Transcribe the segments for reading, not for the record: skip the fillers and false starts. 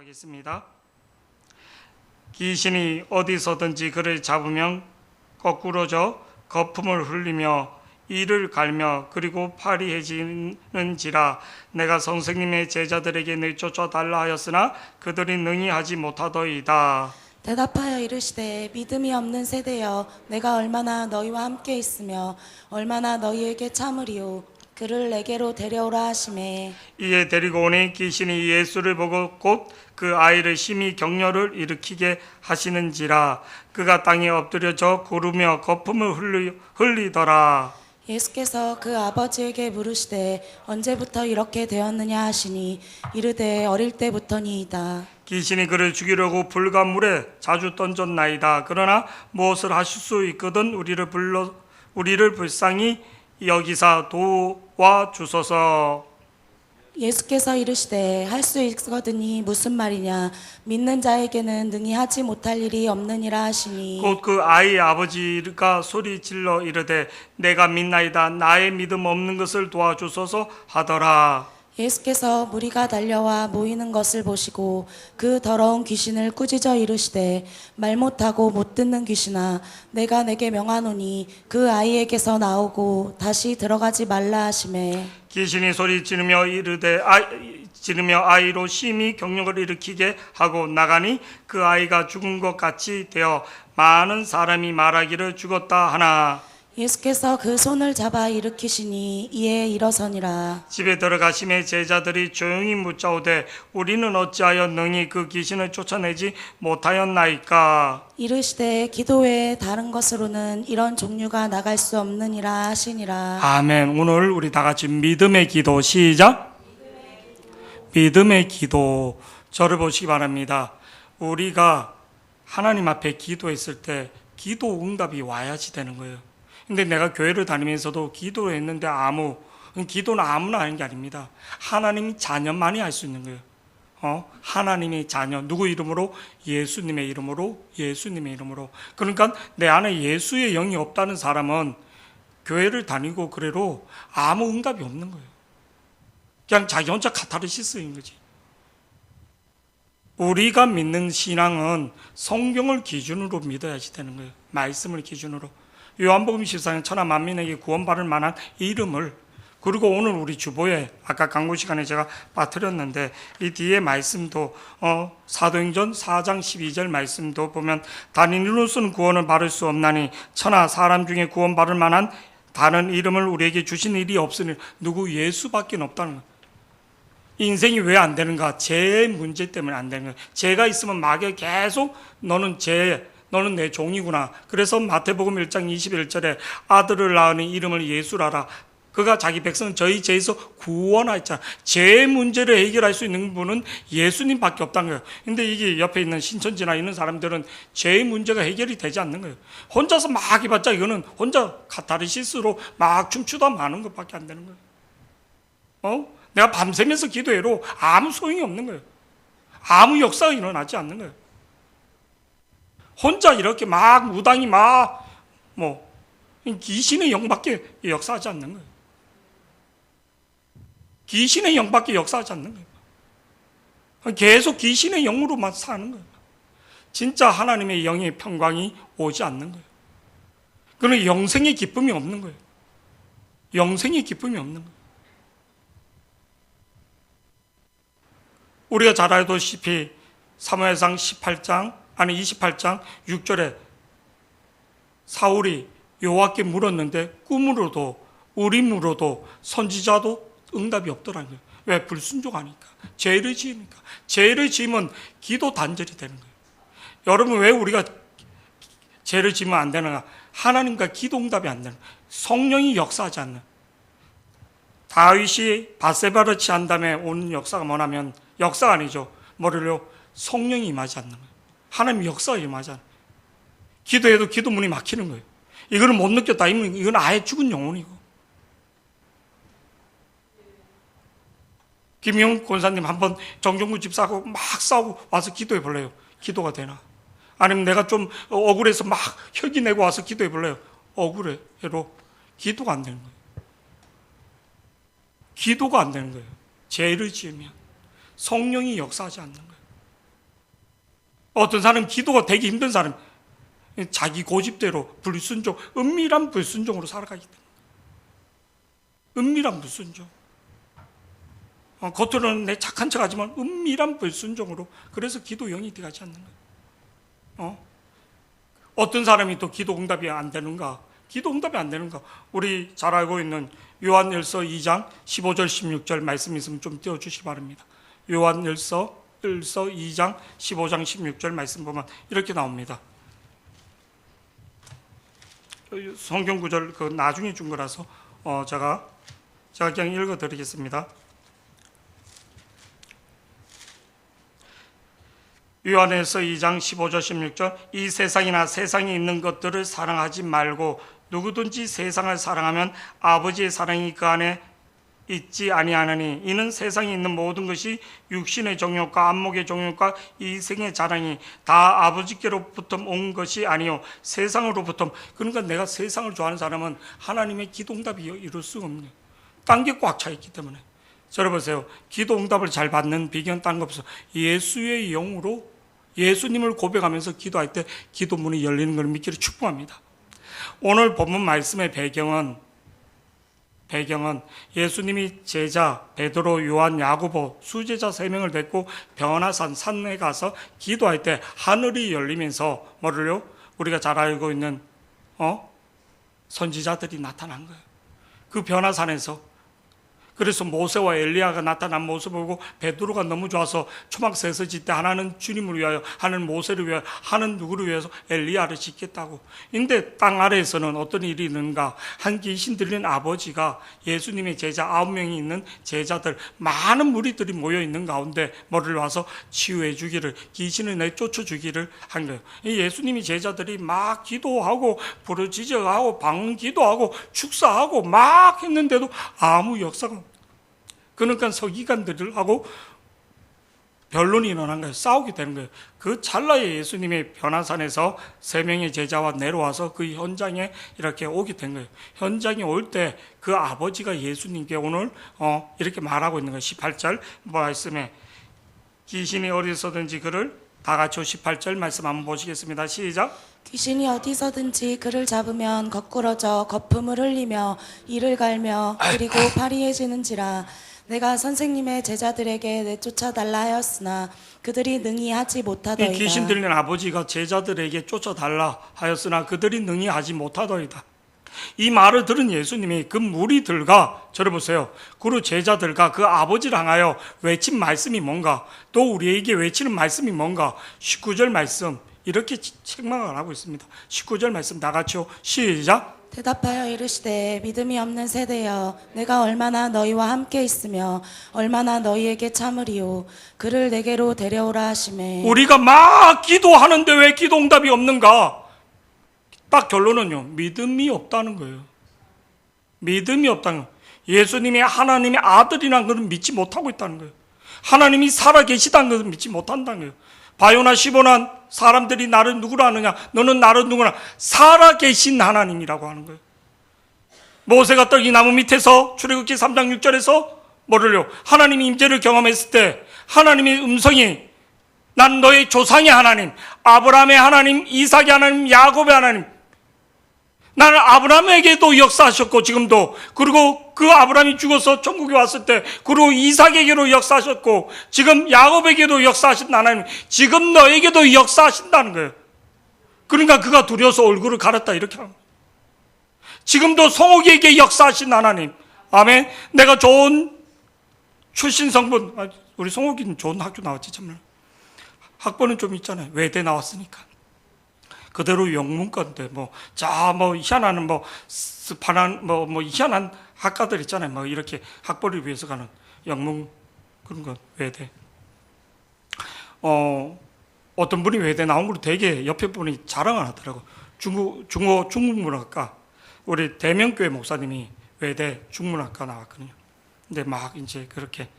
하겠습니다. 귀신이 어디서든지 그를 잡으면 거꾸러져 거품을 흘리며 이를 갈며 그리고 파리해지는지라. 내가 선생님의 제자들에게 내쫓아달라 하였으나 그들이 능히 하지 못하더이다. 대답하여 이르시되 믿음이 없는 세대여, 내가 얼마나 너희와 함께 있으며 얼마나 너희에게 참으리요. 그를 내게로 데려오라 하시매 이에 데리고 오니 귀신이 예수를 보고 곧 그 아이를 심히 격려를 일으키게 하시는지라. 그가 땅에 엎드려져 구르며 거품을 흘리더라. 예수께서 그 아버지에게 물으시되 언제부터 이렇게 되었느냐 하시니 이르되 어릴 때부터니이다. 귀신이 그를 죽이려고 불과 물에 자주 던졌나이다. 그러나 무엇을 하실 수 있거든 우리를 불쌍히 여기사 도와주소서. 예수께서 이르시되 할 수 있거든이 무슨 말이냐, 믿는 자에게는 능히 하지 못할 일이 없느니라 하시니 곧 그 아이의 아버지가 소리질러 이르되 내가 믿나이다. 나의 믿음 없는 것을 도와주소서 하더라. 예수께서 무리가 달려와 모이는 것을 보시고 그 더러운 귀신을 꾸짖어 이르시되 말 못하고 못 듣는 귀신아, 내가 내게 명하노니 그 아이에게서 나오고 다시 들어가지 말라 하시매 귀신이 소리 지르며 아이로 심히 격령을 일으키게 하고 나가니 그 아이가 죽은 것 같이 되어 많은 사람이 말하기를 죽었다 하나. 예수께서 그 손을 잡아 일으키시니 이에 일어서니라. 집에 들어가심에 제자들이 조용히 묻자오되 우리는 어찌하여 능히 그 귀신을 쫓아내지 못하였나이까. 이르시되 기도 외에 다른 것으로는 이런 종류가 나갈 수 없느니라 하시니라. 아멘. 오늘 우리 다 같이 믿음의 기도 시작. 믿음의 기도. 저를 보시기 바랍니다. 우리가 하나님 앞에 기도했을 때 기도 응답이 와야지 되는 거예요. 근데 내가 교회를 다니면서도 기도했는데 기도는 아무나 하는 게 아닙니다. 하나님이 자녀만이 할 수 있는 거예요. 하나님의 자녀, 누구 이름으로? 예수님의 이름으로, 예수님의 이름으로. 그러니까 내 안에 예수의 영이 없다는 사람은 교회를 다니고 그래도 아무 응답이 없는 거예요. 그냥 자기 혼자 카타르시스인 거지. 우리가 믿는 신앙은 성경을 기준으로 믿어야지 되는 거예요. 말씀을 기준으로. 요한복음 14장 천하 만민에게 구원받을 만한 이름을, 그리고 오늘 우리 주보에 아까 강구 시간에 제가 빠뜨렸는데 이 뒤에 말씀도 사도행전 4장 12절 말씀도 보면 단인으로서는 구원을 받을 수 없나니 천하 사람 중에 구원받을 만한 다른 이름을 우리에게 주신 일이 없으니 누구? 예수밖에 없다는 거예요. 인생이 왜 안 되는가? 죄 문제 때문에 안 되는 거예요. 죄가 있으면 마귀가 계속 너는 내 종이구나. 그래서 마태복음 1장 21절에 아들을 낳으니 이름을 예수라라. 그가 자기 백성은 저희 죄에서 구원하였잖아. 죄 문제를 해결할 수 있는 분은 예수님밖에 없다는 거예요. 근데 이게 옆에 있는 신천지나 이런 사람들은 죄 문제가 해결이 되지 않는 거예요. 혼자서 막 해봤자 이거는 혼자 카타르시스로 막 춤추다 마는 것밖에 안 되는 거예요. 내가 밤새면서 기도해도 아무 소용이 없는 거예요. 아무 역사가 일어나지 않는 거예요. 혼자 이렇게 막 무당이 귀신의 영밖에 역사하지 않는 거예요. 귀신의 영밖에 역사하지 않는 거예요. 계속 귀신의 영으로만 사는 거예요. 진짜 하나님의 영의 평강이 오지 않는 거예요. 그러면 영생의 기쁨이 없는 거예요. 영생의 기쁨이 없는 거예요. 우리가 잘 알다시피 사무엘상 28장 6절에 사울이 여호와께 물었는데 꿈으로도 우림으로도 선지자도 응답이 없더라는 거예요. 왜? 불순종하니까. 죄를 지으니까. 죄를 지으면 기도 단절이 되는 거예요. 여러분, 왜 우리가 죄를 지으면 안 되는가? 하나님과 기도 응답이 안 되는 거예요. 성령이 역사하지 않는. 다윗이 바세바를 취한 다음에 온 역사가 뭐냐면, 역사가 아니죠. 뭐를요? 성령이 임하지 않는 거예요. 하나님 역사가 임하지 않는 거예요. 기도해도 기도문이 막히는 거예요. 이거를 못 느꼈다. 이건 아예 죽은 영혼이고. 김용 권사님 한번 정종구 집사하고 막 싸우고 와서 기도해 볼래요. 기도가 되나? 아니면 내가 좀 억울해서 막 혈기 내고 와서 기도해 볼래요. 억울해로 기도가 안 되는 거예요. 기도가 안 되는 거예요. 죄를 지으면 성령이 역사하지 않는 거예요. 어떤 사람 기도가 되기 힘든 사람 자기 고집대로 불순종, 은밀한 불순종으로 살아가기 때문에. 은밀한 불순종. 겉으로는 내 착한 척하지만 은밀한 불순종으로. 그래서 기도 영이 돼가지 않는 거예요. 어떤 사람이 또 기도 응답이 안 되는가? 기도 응답이 안 되는가? 우리 잘 알고 있는 요한일서 2장 15절 16절 말씀 있으면 좀 띄워주시기 바랍니다. 요한일서 2장 15장 16절 말씀 보면 이렇게 나옵니다. 성경 구절 그 나중에 준 거라서 제가 그냥 읽어드리겠습니다. 요한일서 2장 15절 16절 이 세상이나 세상에 있는 것들을 사랑하지 말고 누구든지 세상을 사랑하면 아버지의 사랑이 그 안에 있지 아니하느니 이는 세상에 있는 모든 것이 육신의 정욕과 안목의 정욕과 이생의 자랑이 다 아버지께로부터 온 것이 아니요 세상으로부터. 그러니까 내가 세상을 좋아하는 사람은 하나님의 기도 응답이 이룰 수가 없네요. 딴 게 꽉 차 있기 때문에. 들어보세요. 기도 응답을 잘 받는 비결은 딴 거 없어. 예수의 영으로 예수님을 고백하면서 기도할 때 기도 문이 열리는 걸 믿기를 축복합니다. 오늘 본문 말씀의 배경은 예수님이 제자 베드로, 요한, 야고보 수제자 3명을 데리고 변화산 산에 가서 기도할 때 하늘이 열리면서 뭐를요? 우리가 잘 알고 있는 선지자들이 나타난 거예요. 그 변화산에서. 그래서 모세와 엘리야가 나타난 모습을 보고 베드로가 너무 좋아서 초막새에서 짓때 하나는 주님을 위하여, 하나는 모세를 위하여, 하나는 누구를 위해서 엘리야를 짓겠다고. 근데 땅 아래에서는 어떤 일이 있는가? 한 귀신 들린 아버지가 예수님의 제자 9명이 있는 제자들, 많은 무리들이 모여 있는 가운데 뭐를 와서 치유해 주기를, 귀신을 내쫓아 주기를 한 거예요. 예수님이 제자들이 막 기도하고 부르짖어하고 방언 기도하고 축사하고 막 했는데도 아무 역사가. 그러니까 서기관들하고 변론이 일어난 거예요. 싸우게 되는 거예요. 그 찰나에 예수님의 변화산에서 3명의 제자와 내려와서 그 현장에 이렇게 오게 된 거예요. 현장에 올 때 그 아버지가 예수님께 오늘 이렇게 말하고 있는 거예요. 18절 말씀에 귀신이 어디서든지 그를 다 같이 18절 말씀 한번 보시겠습니다. 시작. 귀신이 어디서든지 그를 잡으면 거꾸러져 거품을 흘리며 이를 갈며 그리고 파리해지는지라. 내가 선생님의 제자들에게 내쫓아달라 하였으나 그들이 능히 하지 못하더이다. 이 귀신 들린 아버지가 제자들에게 쫓아달라 하였으나 그들이 능히 하지 못하더이다. 이 말을 들은 예수님이 그 무리들과, 저를 보세요, 그리고 제자들과 그 아버지를 향하여 외친 말씀이 뭔가, 또 우리에게 외치는 말씀이 뭔가. 19절 말씀 이렇게 책망을 하고 있습니다. 19절 말씀 다 같이요. 시작. 대답하여 이르시되 믿음이 없는 세대여, 내가 얼마나 너희와 함께 있으며 얼마나 너희에게 참으리요. 그를 내게로 데려오라 하시매. 우리가 막 기도하는데 왜 기도 응답이 없는가? 딱 결론은요, 믿음이 없다는 거예요. 믿음이 없다는 거예요. 예수님이 하나님의 아들이라는 것을 믿지 못하고 있다는 거예요. 하나님이 살아계시다는 것을 믿지 못한다는 거예요. 바요나 시보나 사람들이 나를 누구라 하느냐? 너는 나를 누구나? 살아계신 하나님이라고 하는 거예요. 모세가 떡이 나무 밑에서 출애굽기 3장 6절에서 뭐를요? 하나님의 임재를 경험했을 때 하나님의 음성이 난 너의 조상의 하나님, 아브라함의 하나님, 이삭의 하나님, 야곱의 하나님. 나는 아브라함에게도 역사하셨고 지금도, 그리고 그 아브라함이 죽어서 천국에 왔을 때, 그리고 이삭에게도 역사하셨고 지금 야곱에게도 역사하신 하나님, 지금 너에게도 역사하신다는 거예요. 그러니까 그가 두려워서 얼굴을 가렸다 이렇게 하는 거예요. 지금도 송옥이에게 역사하신 하나님. 아멘. 내가 좋은 출신 성분, 우리 송옥이는 좋은 학교 나왔지 참나. 학번은 좀 있잖아요. 외대 나왔으니까. 그대로 영문과인데 희한한 스파난 희한한 학과들 있잖아요. 이렇게 학벌을 위해서 가는 영문 그런 거 외대. 어떤 분이 외대 나온 걸 되게 옆에 분이 자랑을 하더라고. 중국 문학과 우리 대명교회 목사님이 외대 중문학과 나왔거든요. 근데 막 이제 그렇게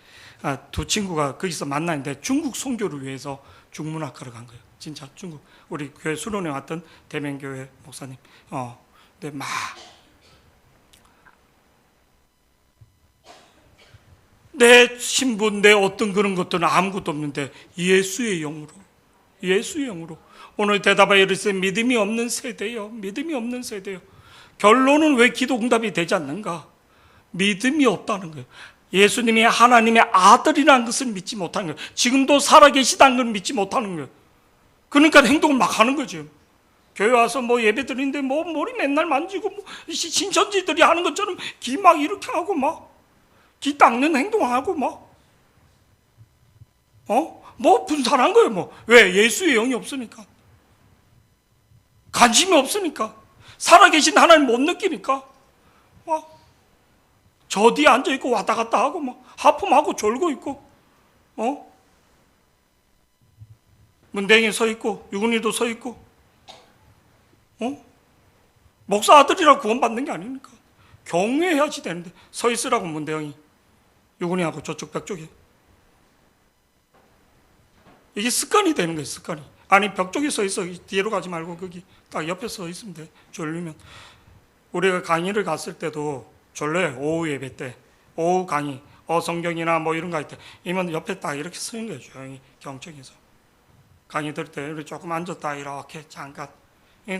두 친구가 거기서 만났는데 중국 선교를 위해서 중문학과를 간 거예요. 진짜 중국 우리 교회 수련회 왔던 대명교회 목사님. 근데 막 내 신분, 내 어떤 그런 것들은 아무것도 없는데 예수의 영으로 예수의 영으로. 오늘 대답하여 이르시되 믿음이 없는 세대요. 믿음이 없는 세대요. 결론은 왜 기도 응답이 되지 않는가? 믿음이 없다는 거예요. 예수님이 하나님의 아들이라는 것을 믿지 못하는 거예요. 지금도 살아계시다는 걸 믿지 못하는 거예요. 그러니까 행동을 막 하는 거죠. 교회 와서 뭐 예배 드리는데 뭐 머리 맨날 만지고 뭐 신천지들이 하는 것처럼 기 막 이렇게 하고 막 기 닦는 행동하고 막 뭐 분산한 거예요. 뭐 왜? 예수의 영이 없으니까, 관심이 없으니까, 살아계신 하나님 못 느끼니까 저 뒤에 앉아 있고 왔다 갔다 하고 막 하품하고 졸고 있고 문댕이 서 있고 유근이도 서 있고 목사 아들이라 구원받는 게 아니니까 경외해야지 되는데 서 있으라고 문대영이 유근이하고 저쪽 벽 쪽에. 이게 습관이 되는 거예요. 습관이. 아니 벽 쪽에 서 있어. 뒤로 가지 말고 거기 딱 옆에 서 있으면 돼. 졸리면. 우리가 강의를 갔을 때도 졸려요. 오후 예배 때 오후 강의 성경이나 뭐 이런 거 할 때 이면 옆에 딱 이렇게 서 있는 거예요. 조용히 경청해서 강의 들을 때 이렇게 조금 앉았다 이렇게 잠깐.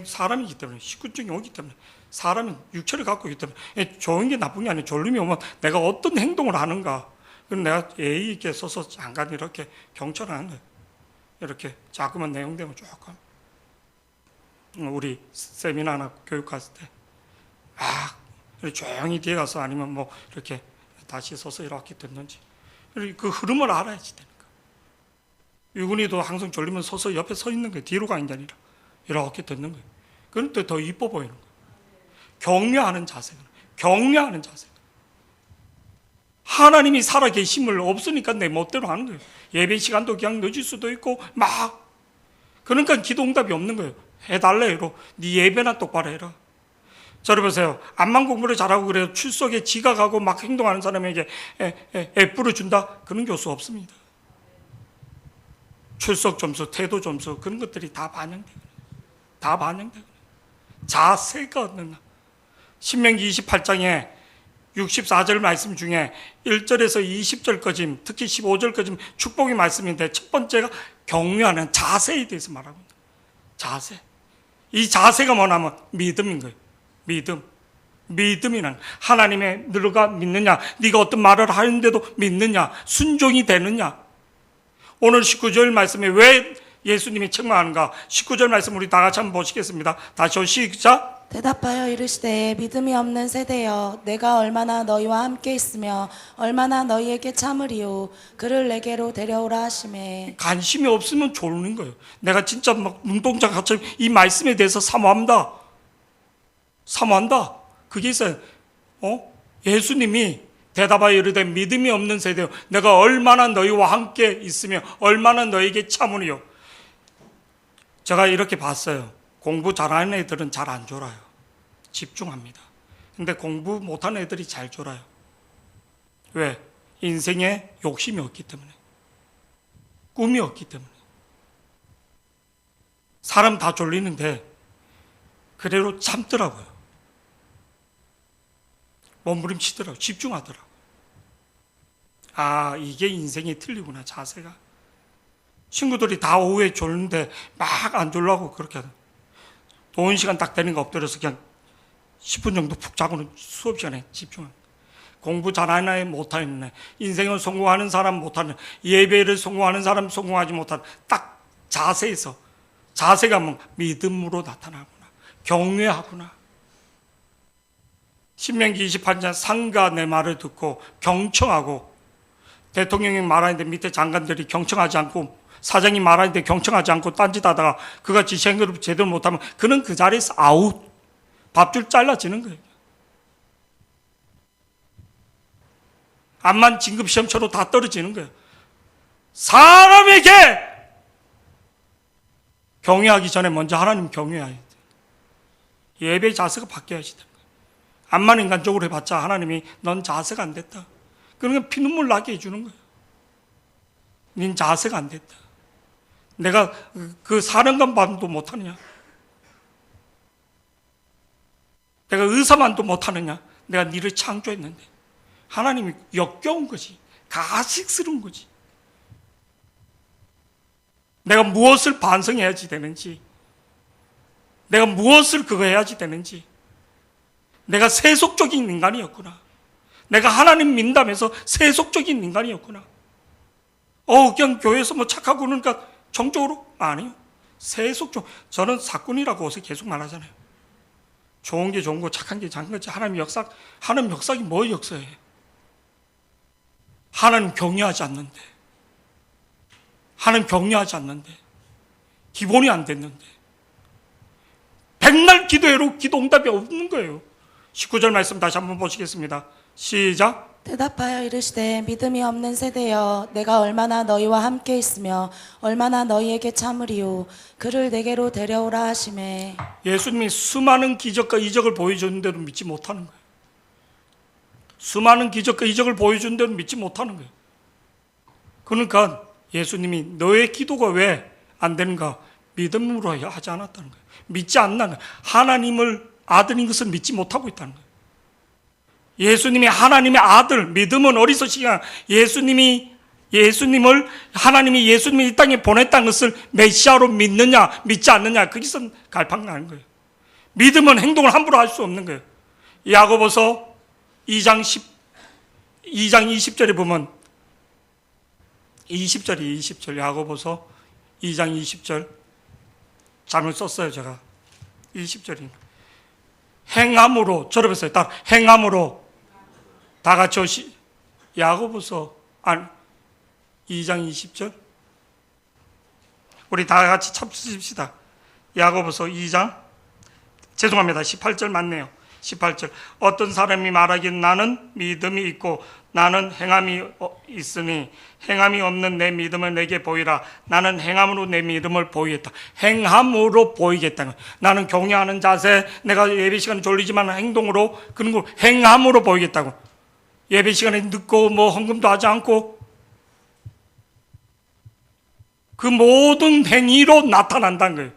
사람이기 때문에, 식구증이 오기 때문에, 사람은 육체를 갖고 있기 때문에 좋은 게 나쁜 게 아니에요. 졸림이 오면 내가 어떤 행동을 하는가, 그럼 내가 예의 있게 서서 잠깐 이렇게 경청하는 거예요. 이렇게 자꾸만 내용대로 조금. 우리 세미나나 교육 갔을 때 조용히 뒤에 가서 아니면 뭐 이렇게 다시 서서 이렇게 듣는지 그 흐름을 알아야지 되는 거예요. 유근이도 항상 졸리면 서서 옆에 서 있는 거예요. 뒤로 가는 게 아니라 이렇게 듣는 거예요. 그런데 더 이뻐 보이는 거예요. 경외하는 자세가. 경외하는 자세. 하나님이 살아계심을 없으니까 내 멋대로 하는 거예요. 예배 시간도 그냥 늦을 수도 있고 막. 그러니까 기도 응답이 없는 거예요. 해달래 이러. 네 예배나 똑바로 해라. 저를 보세요. 암만 공부를 잘하고 그래요. 출석에 지각하고 막 행동하는 사람에게 F를 준다? 그런 교수 없습니다. 출석 점수, 태도 점수 그런 것들이 다 반영돼요. 다 반영돼요. 자세가 없는. 신명기 28장에 64절 말씀 중에 1절에서 20절까지, 특히 15절까지 축복의 말씀인데 첫 번째가 경외하는 자세에 대해서 말하고 있다. 자세. 이 자세가 뭐냐면 믿음인 거예요. 믿음. 믿음이란 하나님의 너가 믿느냐, 네가 어떤 말을 하는데도 믿느냐, 순종이 되느냐. 오늘 19절 말씀에 왜 예수님이 책망하는가? 19절 말씀 우리 다 같이 한번 보시겠습니다. 다시 시작. 대답하여 이르시되 믿음이 없는 세대여, 내가 얼마나 너희와 함께 있으며 얼마나 너희에게 참으리요. 그를 내게로 데려오라 하시매. 관심이 없으면 졸는 거예요. 내가 진짜 막 눈동자같이 이 말씀에 대해서 사모한다. 사모한다. 그게 있어요. 예수님이 대답하여 이르되 믿음이 없는 세대여, 내가 얼마나 너희와 함께 있으며 얼마나 너희에게 참으리요. 제가 이렇게 봤어요. 공부 잘하는 애들은 잘 안 졸아요. 집중합니다. 근데 공부 못하는 애들이 잘 졸아요. 왜? 인생에 욕심이 없기 때문에, 꿈이 없기 때문에. 사람 다 졸리는데 그대로 참더라고요. 몸부림치더라고요. 집중하더라고요. 아, 이게 인생이 틀리구나, 자세가. 친구들이 다 오후에 졸는데 막 안 졸라고 그렇게 하더라고요. 좋은 시간 딱 되는 거 엎드려서 그냥 10분 정도 푹 자고는 수업 시간에 집중합니다. 공부 잘하는 애, 못하는 애, 인생을 성공하는 사람, 못하는, 예배를 성공하는 사람, 성공하지 못하는, 딱 자세에서, 자세가 뭐 믿음으로 나타나구나, 경외하구나. 신명기 28장 상가 내 말을 듣고 경청하고, 대통령이 말하는데 밑에 장관들이 경청하지 않고, 사장이 말하는데 경청하지 않고 딴짓하다가 그가 지시한 걸 제대로 못하면 그는 그 자리에서 아웃, 밥줄 잘라지는 거예요. 암만 진급시험처럼 다 떨어지는 거예요. 사람에게 경외하기 전에 먼저 하나님 경외해야 돼요. 예배 자세가 바뀌어야지 돼요. 암만 인간적으로 해봤자 하나님이 넌 자세가 안 됐다. 그러니까 피눈물 나게 해주는 거예요. 닌 자세가 안 됐다. 내가 그 사령관만도 못하느냐? 내가 의사만도 못하느냐? 내가 니를 창조했는데. 하나님이 역겨운 거지. 가식스러운 거지. 내가 무엇을 반성해야지 되는지, 내가 무엇을 그거 해야지 되는지, 내가 세속적인 인간이었구나. 내가 하나님 민다면서 세속적인 인간이었구나. 그냥 교회에서 뭐 착하고 그러니까 정적으로? 아니요. 세속적. 저는 사꾼이라고 어서 계속 말하잖아요. 좋은 게 좋은 거, 착한 게 착한 거지. 하나님 역사가 뭐 역사예요? 하나님 경외하지 않는데. 하나님 경외하지 않는데. 기본이 안 됐는데. 백날 기도해도 기도 응답이 없는 거예요. 19절 말씀 다시 한번 보시겠습니다. 시작. 대답하여 이르시되 믿음이 없는 세대여 내가 얼마나 너희와 함께 있으며 얼마나 너희에게 참으리요 그를 내게로 데려오라 하시매. 예수님이 수많은 기적과 이적을 보여줬는데도 믿지 못하는 거예요. 수많은 기적과 이적을 보여줬는데도 믿지 못하는 거예요. 그러니까 예수님이 너의 기도가 왜 안 되는가? 믿음으로 하지 않았다는 거예요. 믿지 않는 거예요. 하나님을 아들인 것을 믿지 못하고 있다는 거예요. 예수님이 하나님의 아들, 믿음은 어리석시가 하나님이 예수님을 이 땅에 보냈다는 것을 메시아로 믿느냐, 믿지 않느냐, 거기서 갈팡나는 거예요. 믿음은 행동을 함부로 할 수 없는 거예요. 야고보서 2장 20절에 보면 20절 야고보서 2장 20절 잘못 썼어요, 제가. 20절입니다. 행함으로, 저러보세요. 행함으로 다 같이 야고보서 2장 20절 우리 다 같이 찾으십시다. 야고보서 2장 죄송합니다. 18절 맞네요. 18절 어떤 사람이 말하기를 나는 믿음이 있고 나는 행함이 있으니 행함이 없는 내 믿음을 내게 보이라. 나는 행함으로 내 믿음을 보이겠다. 행함으로 보이겠다. 나는 경외하는 자세, 내가 예배 시간에 졸리지만 행동으로 그런 걸 행함으로 보이겠다고. 예배 시간에 늦고 뭐 헌금도 하지 않고 그 모든 행위로 나타난다는 거예요.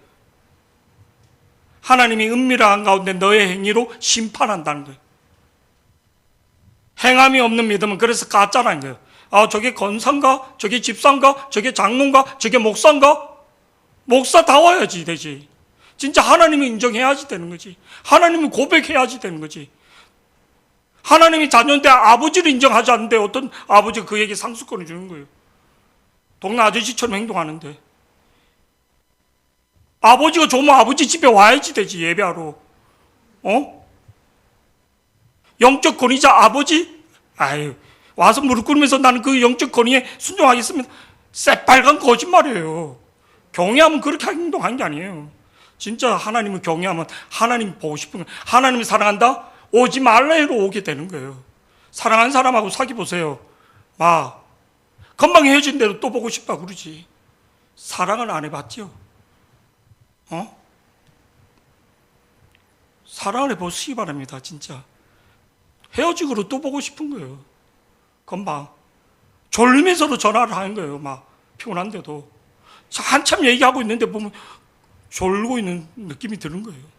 하나님이 은밀한 가운데 너의 행위로 심판한다는 거예요. 행함이 없는 믿음은 그래서 가짜라는 거예요. 저게 권사인가? 저게 집사인가? 저게 장로인가? 저게 목사인가? 목사다워야지 되지. 진짜 하나님이 인정해야지 되는 거지. 하나님이 고백해야지 되는 거지. 하나님이 자녀인데 아버지를 인정하지 않는데 어떤 아버지가 그에게 상속권을 주는 거예요. 동네 아저씨처럼 행동하는데. 아버지가 좋으면 아버지 집에 와야지 되지, 예배하러. 영적 권위자 아버지? 와서 무릎 꿇으면서 나는 그 영적 권위에 순종하겠습니다. 새빨간 거짓말이에요. 경외하면 그렇게 행동하는 게 아니에요. 진짜 하나님을 경외하면 하나님 보고 싶은 거예요. 하나님을 사랑한다? 오지 말라 해도 오게 되는 거예요. 사랑하는 사람하고 사귀 보세요. 금방 헤어진데도 또 보고 싶다 그러지. 사랑을 안 해봤죠? 사랑을 해보시기 바랍니다, 진짜. 헤어지고 또 보고 싶은 거예요. 금방. 졸리면서도 전화를 하는 거예요, 피곤한데도. 한참 얘기하고 있는데 보면 졸고 있는 느낌이 드는 거예요.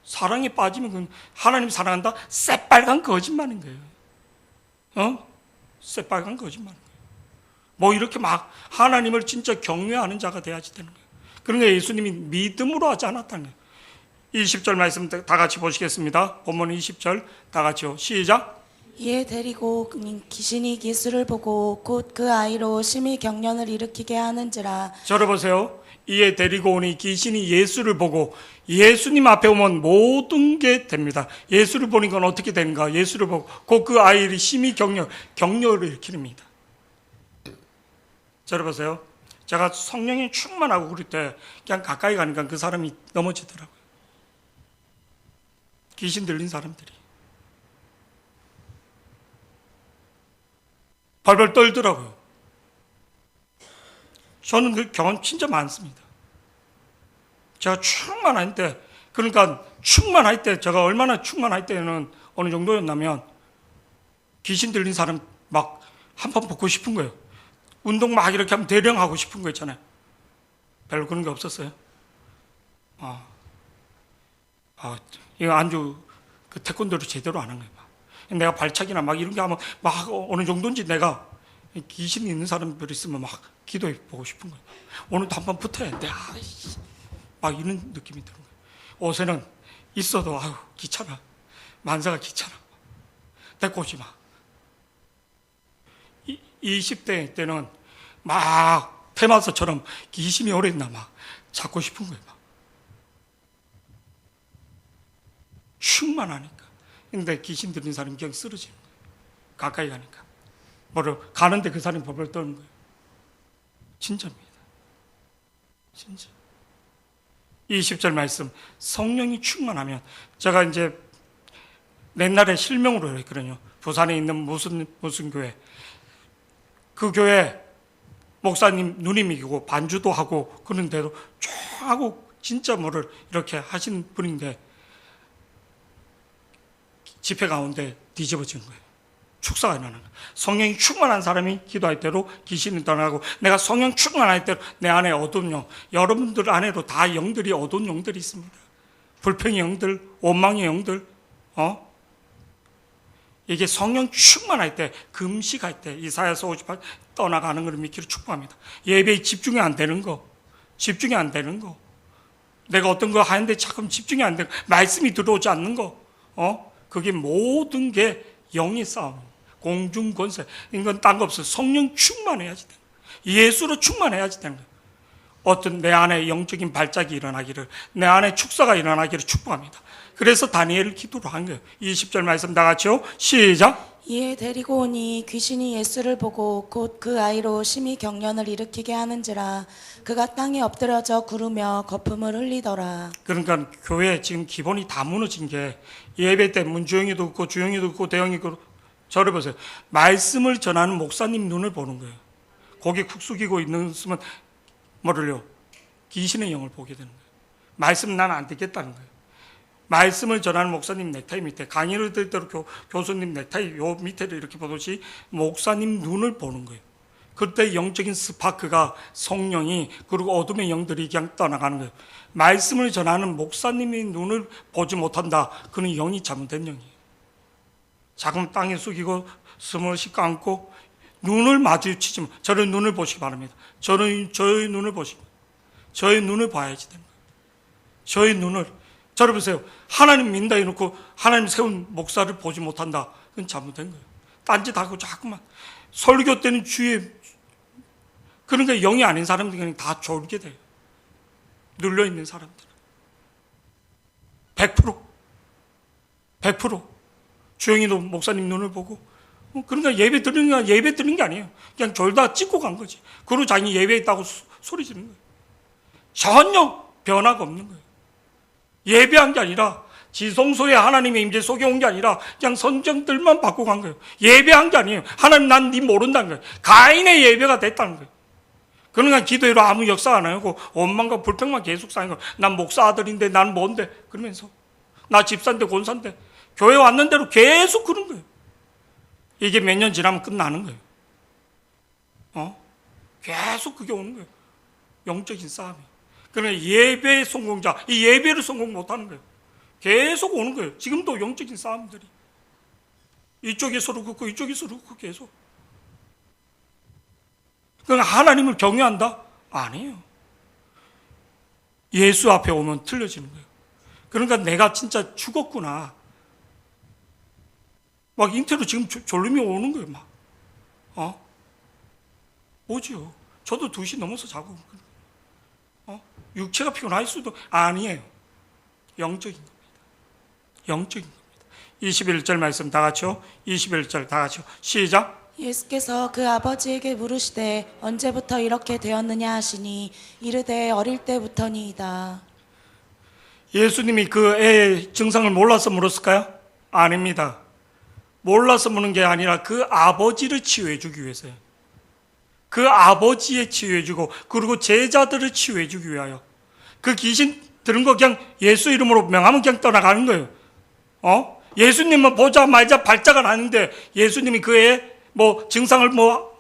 사랑에 빠지면 그건 하나님 사랑한다? 새빨간 거짓말인 거예요. 새빨간 거짓말인 거예요. 뭐 이렇게 하나님을 진짜 경외하는 자가 돼야지 되는 거예요. 그러니까 예수님이 믿음으로 하지 않았다는 거예요. 20절 말씀 다 같이 보시겠습니다. 본문 20절 다 같이요. 시작. 이에 데리고 귀신이 기수를 보고 곧 그 아이로 심히 경련을 일으키게 하는지라. 저를 보세요. 이에 데리고 오니 귀신이 예수를 보고 예수님 앞에 오면 모든 게 됩니다. 예수를 보니까 어떻게 되는가? 예수를 보고 곧 그 아이를 심히 경련을 일으킵니다. 저를 보세요. 제가 성령이 충만하고 그럴 때 그냥 가까이 가니까 그 사람이 넘어지더라고요. 귀신 들린 사람들이 벌벌 떨더라고요. 저는 그 경험 진짜 많습니다. 제가 충만할 때, 제가 얼마나 충만할 때는 어느 정도였냐면 귀신 들린 사람 한 번 보고 싶은 거예요. 운동 이렇게 하면 대령하고 싶은 거 있잖아요. 별로 그런 게 없었어요. 이거 안주 태권도를 제대로 안 한 거예요. 내가 발차기나 이런 게 하면 어느 정도인지 내가 귀신 있는 사람들 있으면 막 기도해 보고 싶은 거예요. 오늘도 한번 붙어야 돼. 막 이런 느낌이 드는 거예요. 옷에는 있어도 아유 귀찮아. 만사가 귀찮아. 데리고 오지 마. 20대 때는 막 테마서처럼 귀신이 오래 있나 막 잡고 싶은 거예요. 막. 충만하니까. 근데 귀신 들린 사람이 그냥 쓰러지는 거예요. 가까이 가니까. 뭐를 가는데 그 사람이 벌벌 떠는 거예요. 진짜입니다. 진짜. 20절 말씀, 성령이 충만하면, 제가 이제 옛날에 실명으로 했거든요. 부산에 있는 무슨 교회. 그 교회 목사님 누님이고 반주도 하고 그런데도 쫙 하고 진짜 뭐를 이렇게 하신 분인데 집회 가운데 뒤집어진 거예요. 축사가 일어나는 거예요. 성령이 충만한 사람이 기도할 때로 귀신이 떠나고, 내가 성령 충만할 때로 내 안에 어두운 영, 여러분들 안에도 다 영들이, 어두운 영들이 있습니다. 불평의 영들, 원망의 영들, 이게 성령 충만할 때, 금식할 때, 이사야서 58 떠나가는 것을 믿기로 축복합니다. 예배에 집중이 안 되는 거, 집중이 안 되는 거, 내가 어떤 거 하는데 자꾸 집중이 안 되는 거, 말씀이 들어오지 않는 거, 그게 모든 게 영의 싸움, 공중권세, 이건 딴 거 없어요. 성령 충만해야지 되는 거예요. 예수로 충만해야지 되는 거예요. 어떤 내 안에 영적인 발작이 일어나기를, 내 안에 축사가 일어나기를 축복합니다. 그래서 다니엘을 기도로 한 거예요. 20절 말씀 다 같이요. 시작. 이에 데리고 오니 귀신이 예수를 보고 곧 그 아이로 심히 경련을 일으키게 하는지라 그가 땅에 엎드려져 구르며 거품을 흘리더라. 그러니까 교회 지금 기본이 다 무너진 게, 예배 때 문주영이도 그렇고 주영이도 그렇고 대영이도 그렇고, 저를 보세요. 말씀을 전하는 목사님 눈을 보는 거예요. 고개 쿡 숙이고 있으면 뭐를요? 귀신의 영을 보게 되는 거예요. 말씀 난 안 듣겠다는 거예요. 말씀을 전하는 목사님 넥타이 밑에, 강의를 들 때로 교수님 넥타이 요 밑에를 이렇게 보듯이 목사님 눈을 보는 거예요. 그때 영적인 스파크가, 성령이, 그리고 어둠의 영들이 그냥 떠나가는 거예요. 말씀을 전하는 목사님의 눈을 보지 못한다. 그는 영이 잘못된 영이에요. 자금 땅에 숙이고 스머시 감고 눈을 마주치지 마. 저의 눈을 보시기 바랍니다. 저의 눈을 보시기 바랍니다. 저의 눈을 봐야지 됩니다. 저의 눈을. 저를 보세요. 하나님 믿는다 해놓고 하나님 세운 목사를 보지 못한다. 그건 잘못된 거예요. 딴짓하고 자꾸만. 설교 때는 주의, 그러니까 영이 아닌 사람들이 그냥 다 졸게 돼요. 눌려있는 사람들. 100%. 주영이도 목사님 눈을 보고, 그러니까 예배 드리는 게 아니에요. 그냥 졸다 찍고 간 거지. 그리고 자기 예배에 있다고 소리 지르는 거예요. 전혀 변화가 없는 거예요. 예배한 게 아니라, 지성소에 하나님의 임재 속에 온 게 아니라 그냥 선정들만 받고 간 거예요. 예배한 게 아니에요. 하나님 난 네 모른다는 거예요. 가인의 예배가 됐다는 거예요. 그러니까 기도회로 아무 역사 안 하고 원망과 불평만 계속 쌓인 거예요. 난 목사 아들인데 난 뭔데 그러면서, 나 집사인데 권사인데, 교회 왔는 대로 계속 그런 거예요. 이게 몇 년 지나면 끝나는 거예요. 계속 그게 오는 거예요. 영적인 싸움이. 그러니까 예배의 성공자, 이 예배를 성공 못하는 거예요. 계속 오는 거예요. 지금도 영적인 싸움들이. 이쪽에서도 그렇고 이쪽에서도 그렇고 계속. 그러니까 하나님을 경외한다? 아니에요. 예수 앞에 오면 틀려지는 거예요. 그러니까 내가 진짜 죽었구나. 막 인태로 지금 졸음이 오는 거예요. 막. 오지요. 저도 2시 넘어서 자고. 육체가 피곤할 수도 아니에요. 영적인 겁니다. 영적인 겁니다. 21절 말씀 다 같이요. 21절 다 같이요. 시작. 예수께서 그 아버지에게 물으시되 언제부터 이렇게 되었느냐 하시니 이르되 어릴 때부터니이다. 예수님이 그 애의 증상을 몰라서 물었을까요? 아닙니다. 몰라서 묻는 게 아니라 그 아버지를 치유해 주기 위해서요. 그 아버지에 치유해주고, 그리고 제자들을 치유해주기 위하여. 그 귀신 들은 거 그냥 예수 이름으로 명하면 그냥 떠나가는 거예요. 예수님은 보자 말자 발작은 아닌데, 예수님이 그의 증상을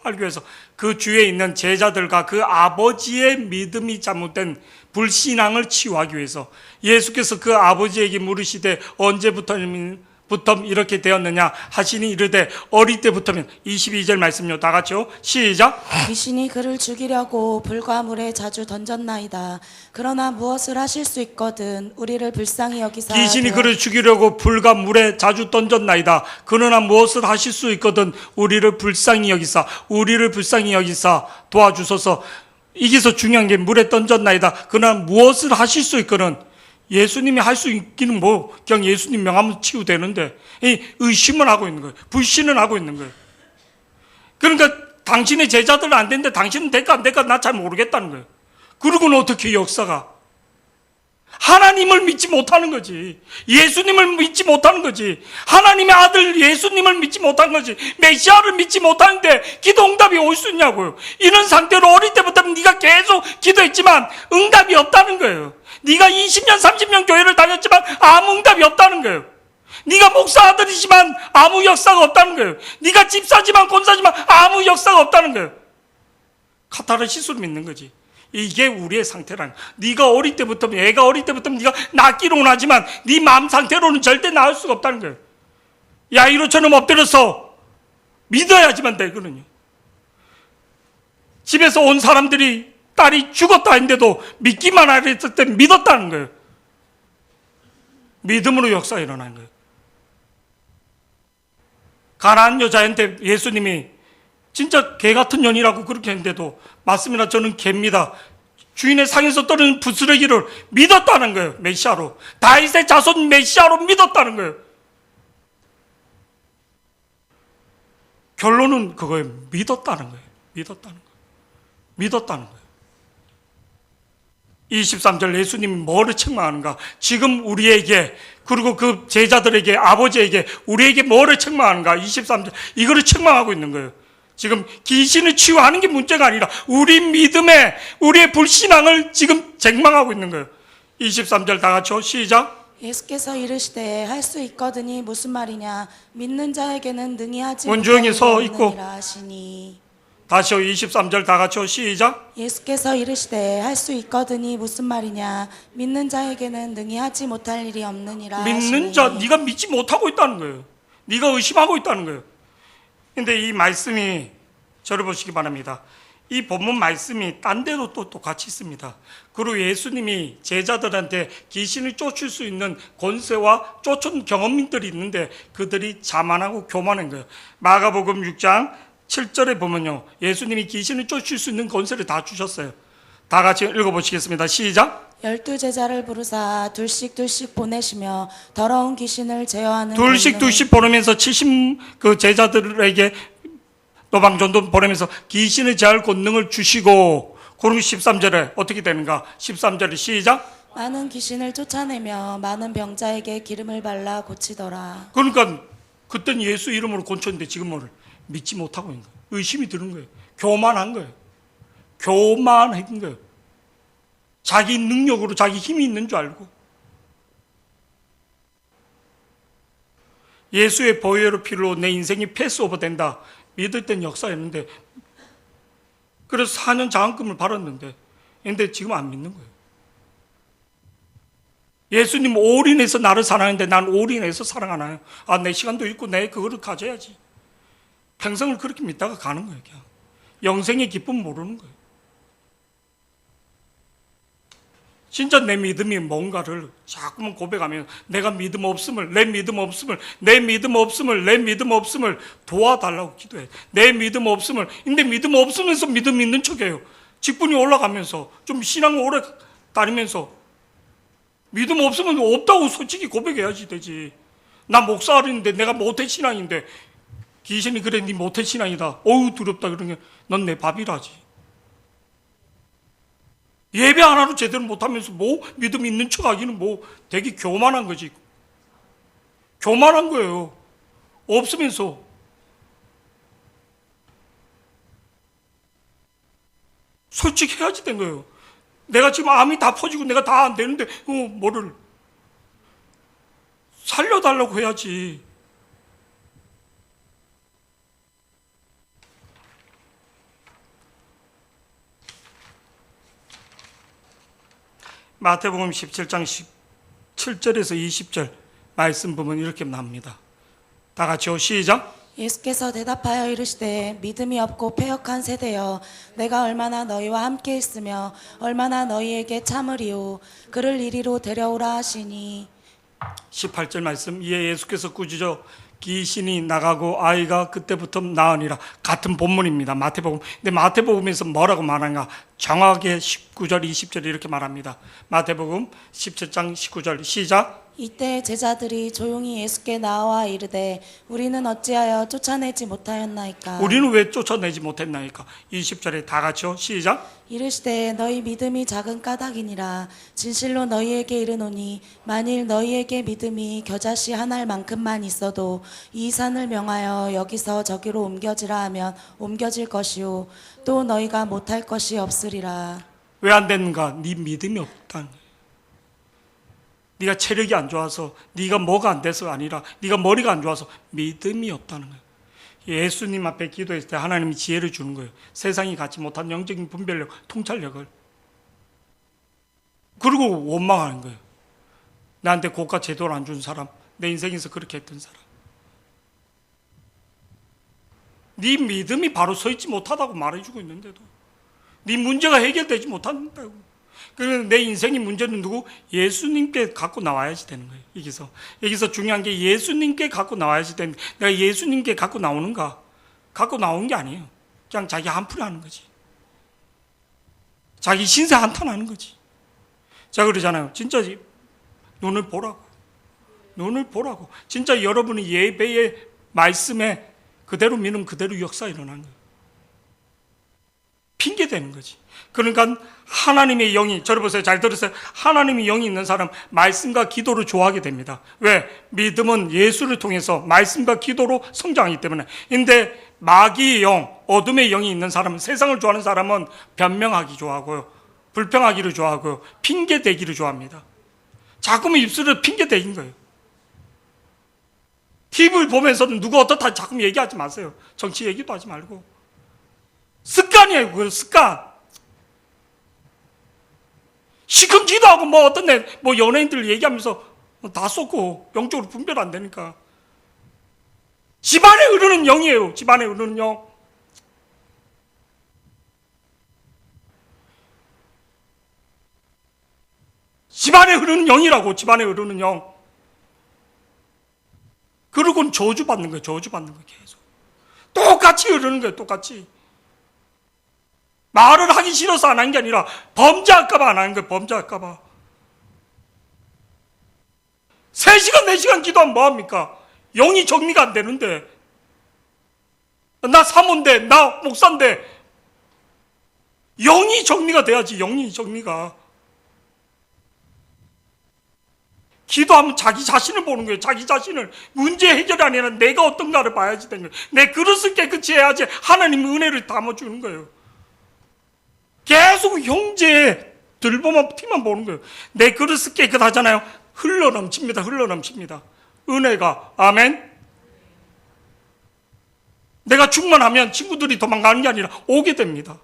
알기 위해서 그 주위에 있는 제자들과 그 아버지의 믿음이 잘못된 불신앙을 치유하기 위해서 예수께서 그 아버지에게 물으시되 언제부터냐 부터 이렇게 되었느냐 하시니 이르되 어릴 때부터면 22절 말씀요. 다 같이요. 시작. 귀신이 그를 죽이려고 불과 물에 자주 던졌나이다. 그러나 무엇을 하실 수 있거든 우리를 불쌍히 여기사 귀신이 그를 죽이려고 불과 물에 자주 던졌나이다. 그러나 무엇을 하실 수 있거든 우리를 불쌍히 여기사 도와주소서. 이게서 중요한 게 물에 던졌나이다. 그러나 무엇을 하실 수 있거든. 예수님이 할 수 있기는 뭐 그냥 예수님 명하면 치유되는데 이 의심을 하고 있는 거예요. 불신을 하고 있는 거예요. 그러니까 당신의 제자들은 안 되는데 당신은 될까 안 될까 나 잘 모르겠다는 거예요. 그러고는 어떻게 역사가 하나님을 믿지 못하는 거지. 예수님을 믿지 못하는 거지. 하나님의 아들 예수님을 믿지 못하는 거지. 메시아를 믿지 못하는데 기도 응답이 올 수 있냐고요. 이런 상태로 어릴 때부터 네가 계속 기도했지만 응답이 없다는 거예요. 네가 20년 30년 교회를 다녔지만 아무 응답이 없다는 거예요. 네가 목사 아들이지만 아무 역사가 없다는 거예요. 네가 집사지만 권사지만 아무 역사가 없다는 거예요. 카타르시스로 믿는 거지. 이게 우리의 상태라는 거야. 네가 어릴 때부터 애가 어릴 때부터 네가 낫기로는 하지만 네 마음 상태로는 절대 나을 수가 없다는 거예요. 야이로처럼 엎드려서 믿어야지만 되거든요. 집에서 온 사람들이 딸이 죽었다 했는데도 믿기만 하려 했을 때 믿었다는 거예요. 믿음으로 역사가 일어나는 거예요. 가난한 여자한테 예수님이 진짜 개 같은 년이라고 그렇게 했는데도 맞습니다. 저는 개입니다. 주인의 상에서 떨어진 부스러기를 믿었다는 거예요. 메시아로. 다윗의 자손 메시아로 믿었다는 거예요. 결론은 그거예요. 믿었다는 거예요. 믿었다는 거예요. 23절 예수님이 뭐를 책망하는가? 지금 우리에게 그리고 그 제자들에게 아버지에게 우리에게 뭐를 책망하는가? 23절 이거를 책망하고 있는 거예요. 지금 귀신을 치유하는 게 문제가 아니라 우리 믿음에 우리의 불신앙을 지금 책망하고 있는 거예요. 23절 다 같이요. 시작. 예수께서 이르시되 할 수 있거든이 무슨 말이냐 믿는 자에게는 능히 하지 원주형이 서 못하는 있고. 일이라 하시니 다시요. 23절 다 같이요. 시작. 예수께서 이르시되 할 수 있거든이 무슨 말이냐 믿는 자에게는 능히 하지 못할 일이 없느니라 믿는 자, 네가 믿지 못하고 있다는 거예요. 네가 의심하고 있다는 거예요. 근데 이 말씀이 저를 보시기 바랍니다. 이 본문 말씀이 딴 데도 또 똑같이 있습니다. 그리고 예수님이 제자들한테 귀신을 쫓을 수 있는 권세와 쫓은 경험인들이 있는데 그들이 자만하고 교만한 거예요. 마가복음 6장 7절에 보면요. 예수님이 귀신을 쫓을 수 있는 권세를 다 주셨어요. 다 같이 읽어보시겠습니다. 시작. 12제자를 부르사 둘씩 보내시며 더러운 귀신을 제어하는 둘씩 보내면서 70 제자들에게 노방전도 보내면서 귀신을 제할 권능을 주시고 그리고 13절에 어떻게 되는가? 13절에 시작. 많은 귀신을 쫓아내며 많은 병자에게 기름을 발라 고치더라. 그러니까 그때는 예수 이름으로 고쳤는데 지금 뭐를 믿지 못하고 있는 거예요. 의심이 드는 거예요. 교만한 거예요. 교만한 거예요. 자기 능력으로 자기 힘이 있는 줄 알고 예수의 보혈의 피로 내 인생이 패스오버 된다 믿을 땐 역사였는데 그래서 4년 장학금을 받았는데 근데 지금 안 믿는 거예요. 예수님 올인해서 나를 사랑하는데 난 올인해서 사랑하나요? 내 시간도 있고 내 그거를 가져야지. 평생을 그렇게 믿다가 가는 거예요. 그냥. 영생의 기쁨 모르는 거예요. 진짜 내 믿음이 뭔가를 자꾸만 고백하면 내가 믿음 없음을 도와달라고 기도해. 내 믿음 없음을. 근데 믿음 없으면서 믿음 있는 척해요. 직분이 올라가면서 좀 신앙을 오래 다니면서 믿음 없으면 없다고 솔직히 고백해야지 되지. 나 목사인데 내가 모태 신앙인데 귀신이 그래 네 모태 신앙이다. 어우 두렵다 그러면 넌 내 밥이라지. 예배 하나도 제대로 못하면서 뭐 믿음 있는 척하기는 뭐 되게 교만한 거지. 교만한 거예요. 없으면서. 솔직해야지 된 거예요. 내가 지금 암이 다 퍼지고 내가 다 안 되는데 뭐를 살려달라고 해야지. 마태복음 17장 17절에서 20절 말씀 보면 이렇게 나옵니다. 다 같이요. 시작. 예수께서 대답하여 이르시되 믿음이 없고 패역한 세대여 내가 얼마나 너희와 함께 있으며 얼마나 너희에게 참으리요 그를 이리로 데려오라 하시니 18절 말씀. 이에 예수께서 꾸짖어 귀신이 나가고 아이가 그때부터 나으니라. 같은 본문입니다. 마태복음. 근데 마태복음에서 뭐라고 말하는가? 정확하게 19절 20절 이렇게 말합니다. 마태복음 17장 19절 시작. 이때 제자들이 조용히 예수께 나와 이르되 우리는 어찌하여 쫓아내지 못하였나이까 우리는 왜 쫓아내지 못했나이까? 20절에 다 같이요. 시작. 이르시되 너희 믿음이 작은 까닭이니라 진실로 너희에게 이르노니 만일 너희에게 믿음이 겨자씨 한 알만큼만 있어도 이 산을 명하여 여기서 저기로 옮겨지라 하면 옮겨질 것이요 또 너희가 못할 것이 없으리라. 왜 안 되는가? 네 믿음이 없다는 거예요. 네가 체력이 안 좋아서, 네가 뭐가 안 돼서 아니라 네가 머리가 안 좋아서 믿음이 없다는 거예요. 예수님 앞에 기도했을 때 하나님이 지혜를 주는 거예요. 세상이 갖지 못한 영적인 분별력, 통찰력을. 그리고 원망하는 거예요. 나한테 고가 제도를 안 준 사람, 내 인생에서 그렇게 했던 사람. 네 믿음이 바로 서 있지 못하다고 말해주고 있는데도 네 문제가 해결되지 못한다고. 그래서 내 인생의 문제는 누구? 예수님께 갖고 나와야지 되는 거예요. 여기서 중요한 게 예수님께 갖고 나와야지 되는 거예요. 내가 예수님께 갖고 나오는가? 갖고 나오는 게 아니에요. 그냥 자기 한풀이 하는 거지. 자기 신세 한탄하는 거지. 자, 그러잖아요. 진짜 눈을 보라고. 눈을 보라고. 진짜 여러분이 예배의 말씀에 그대로 믿으면 그대로 역사 일어나는 거예요. 핑계 대는 거지. 그러니까 하나님의 영이, 저를 보세요. 잘 들으세요. 하나님의 영이 있는 사람 말씀과 기도를 좋아하게 됩니다. 왜? 믿음은 예수를 통해서 말씀과 기도로 성장하기 때문에. 근데 마귀의 영, 어둠의 영이 있는 사람은, 세상을 좋아하는 사람은 변명하기 좋아하고요, 불평하기를 좋아하고요, 핑계 대기를 좋아합니다. 자꾸만 입술을 핑계 대긴 거예요. TV를 보면서도 누구 어떻다 자꾸 얘기하지 마세요. 정치 얘기도 하지 말고. 습관이에요. 그거 습관. 시큰 기도하고 뭐 어떤 뭐 연예인들 얘기하면서 다 쏟고 영적으로 분별 안 되니까. 집안에 흐르는 영이에요. 집안에 흐르는 영. 집안에 흐르는 영이라고. 집안에 흐르는 영. 그러고는 저주받는 거예요. 저주받는 거예요. 계속. 똑같이 흐르는 거예요. 똑같이. 말을 하기 싫어서 안 하는 게 아니라 범죄할까봐 안 하는 거예요. 범죄할까봐. 3시간 4시간 기도하면 뭐합니까? 영이 정리가 안 되는데. 나 사모인데, 나 목사인데. 영이 정리가 돼야지. 영이 정리가. 기도하면 자기 자신을 보는 거예요. 자기 자신을. 문제 해결이 아니라 내가 어떤가를 봐야지 되는 거예요. 내 그릇을 깨끗이 해야지 하나님의 은혜를 담아주는 거예요. 계속 형제의 들보만 티만 보는 거예요. 내 그릇이 깨끗하잖아요. 흘러넘칩니다. 흘러넘칩니다. 은혜가. 아멘. 내가 충만하면 친구들이 도망가는 게 아니라 오게 됩니다.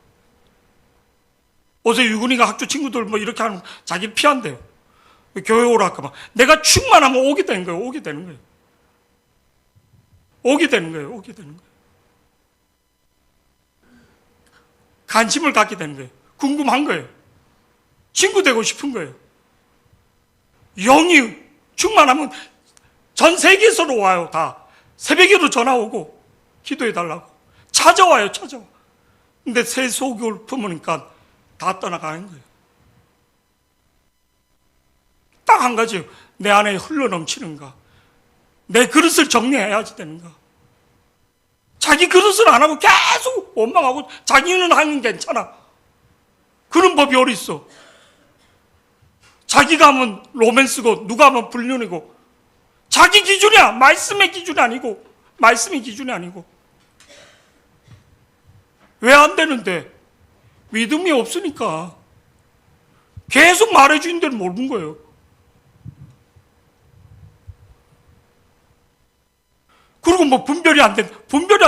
어제 유근이가 학교 친구들 뭐 이렇게 하는 자기를 피한대요. 교회 오라 할까봐. 내가 충만하면 오게 되는 거예요. 오게 되는 거예요. 오게 되는 거예요. 오게 되는 거예요. 관심을 갖게 되는 거예요. 궁금한 거예요. 친구 되고 싶은 거예요. 영이 충만하면 전 세계에서로 와요. 다 새벽에도 전화 오고 기도해달라고 찾아와요. 찾아와. 근데 새 속을 품으니까 다 떠나가는 거예요. 딱 한 가지요. 내 안에 흘러넘치는가. 내 그릇을 정리해야지 되는가. 자기 그릇을 안 하고 계속 원망하고 자기는 하면 괜찮아. 그런 법이 어디 있어. 자기가 하면 로맨스고 누가 하면 불륜이고. 자기 기준이야. 말씀의 기준이 아니고. 말씀의 기준이 아니고. 왜 안 되는데? 믿음이 없으니까. 계속 말해주는 데는 모르는 거예요. 그리고 뭐 분별이 안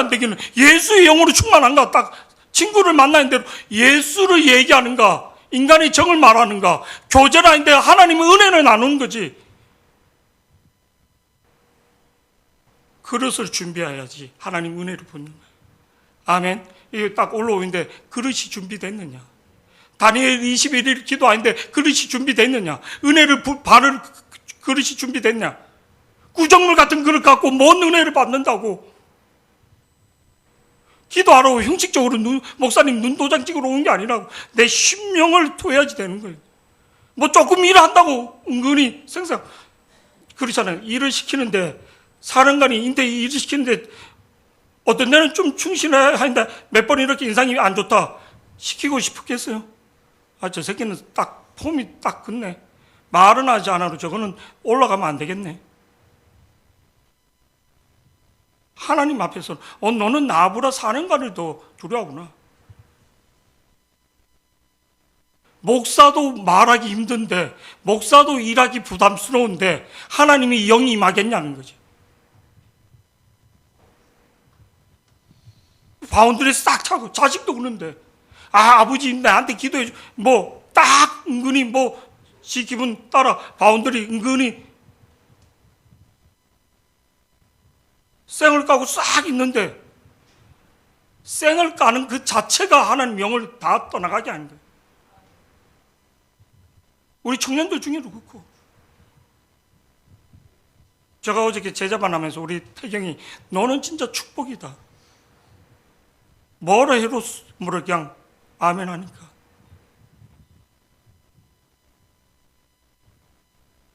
되기는 예수의 영으로 충만한가? 딱 친구를 만나는 대로 예수를 얘기하는가? 인간의 정을 말하는가? 교제는 아닌데 하나님의 은혜를 나누는 거지. 그릇을 준비해야지 하나님 은혜를 받는 거예요. 아멘. 이게 딱 올라오는데 그릇이 준비됐느냐? 다니엘 21일 기도하는데 그릇이 준비됐느냐? 은혜를 바를 그릇이 준비됐냐? 구정물 같은 그릇 갖고 뭔 은혜를 받는다고? 기도하러 형식적으로 목사님 눈도장 찍으러 온 게 아니라고 내 심령을 토해야지 되는 거예요. 뭐 조금 일한다고 은근히 생각 그렇잖아요. 일을 시키는데 사령관이 인대 일을 시키는데 어떤 데는 좀 충실해야 하는데 몇 번 이렇게 인상이 안 좋다 시키고 싶겠어요? 아, 저 새끼는 딱 폼이 딱 굳네. 말은 하지 않아도 저거는 올라가면 안 되겠네. 하나님 앞에서는 너는 나보다 사령관을 더 두려워하구나. 목사도 말하기 힘든데 목사도 일하기 부담스러운데 하나님이 영이 임하겠냐는 거지. 바운드리 싹 차고 자식도 그러는데 아버지 나한테 기도해 뭐 딱 은근히 뭐 지 기분 따라 바운드리 은근히 쌩을 까고 싹 있는데 쌩을 까는 그 자체가 하나님 영을 다 떠나가게 하는 거예요. 우리 청년들 중에도 그렇고 제가 어저께 제자반 하면서 우리 태경이 너는 진짜 축복이다. 뭐라 해도 뭐라 그냥 아멘 하니까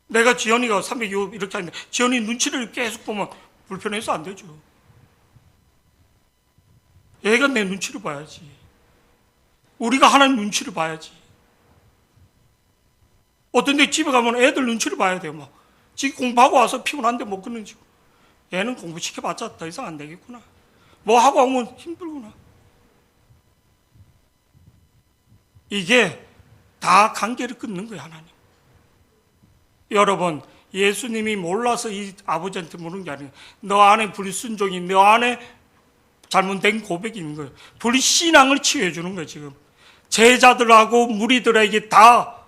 내가 지연이가 306 이렇게 하는데 지연이 눈치를 계속 보면 불편해서 안 되죠. 애가 내 눈치를 봐야지. 우리가 하나님 눈치를 봐야지. 어떤 데 집에 가면 애들 눈치를 봐야 돼요. 막 지 공부하고 와서 피곤한데 못 끊는지. 애는 공부 시켜봤자 더 이상 안 되겠구나. 뭐 하고 오면 힘들구나. 이게 다 관계를 끊는 거예요, 하나님. 여러분, 예수님이 몰라서 이 아버지한테 물은 게 아니에요. 너 안에 불순종이, 너 안에 잘못된 고백이 있는 거예요. 불신앙을 치유해 주는 거예요, 지금. 제자들하고 무리들에게 다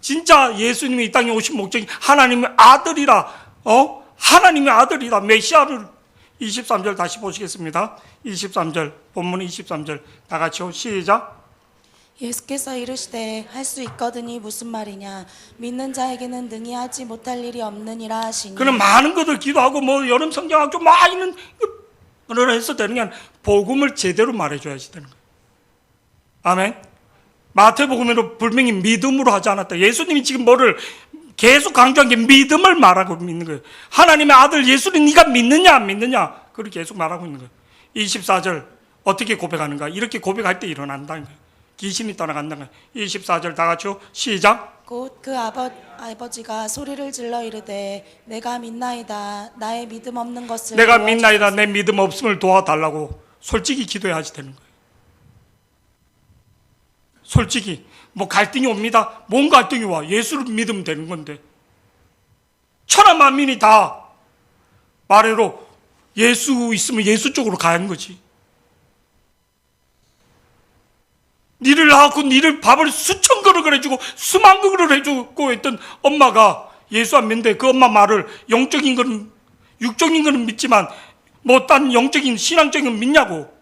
진짜 예수님이 이 땅에 오신 목적이 하나님의 아들이라, 하나님의 아들이다. 메시아를 23절 다시 보시겠습니다. 23절, 본문 23절 다 같이요. 시작. 예수께서 이르시되 할 수 있거든이 무슨 말이냐 믿는 자에게는 능히 하지 못할 일이 없느니라 하시니. 그럼 많은 것을 기도하고 뭐 여름 성경학교 막 있는 그러나 해서 되는 게 아니라 복음을 제대로 말해줘야지 되는 거예요. 아멘. 마태복음에도 분명히 믿음으로 하지 않았다. 예수님이 지금 뭐를 계속 강조한 게 믿음을 말하고 믿는 거예요. 하나님의 아들 예수를 네가 믿느냐 안 믿느냐 그렇게 계속 말하고 있는 거예요. 24절 어떻게 고백하는가? 이렇게 고백할 때 일어난다는 거예요. 귀신이 떠나간다는 거예요. 24절 다 같이요. 시작. 곧 그 아버지가 소리를 질러 이르되 내가 믿나이다 나의 믿음 없는 것을 내가 도와주소서. 믿나이다 내 믿음 없음을 도와달라고 솔직히 기도해야지 되는 거예요. 솔직히 뭐 갈등이 옵니다. 뭔 갈등이 와? 예수를 믿으면 되는 건데 천하 만민이 다 말해로 예수 있으면 예수 쪽으로 가는 거지. 니를 낳았고 니를 밥을 수천 그릇을 해주고 수만 그릇을 해주고 했던 엄마가 예수 안 믿는데 그 엄마 말을 영적인 거는 육적인 거는 믿지만 뭐 딴 영적인 신앙적인 건 믿냐고.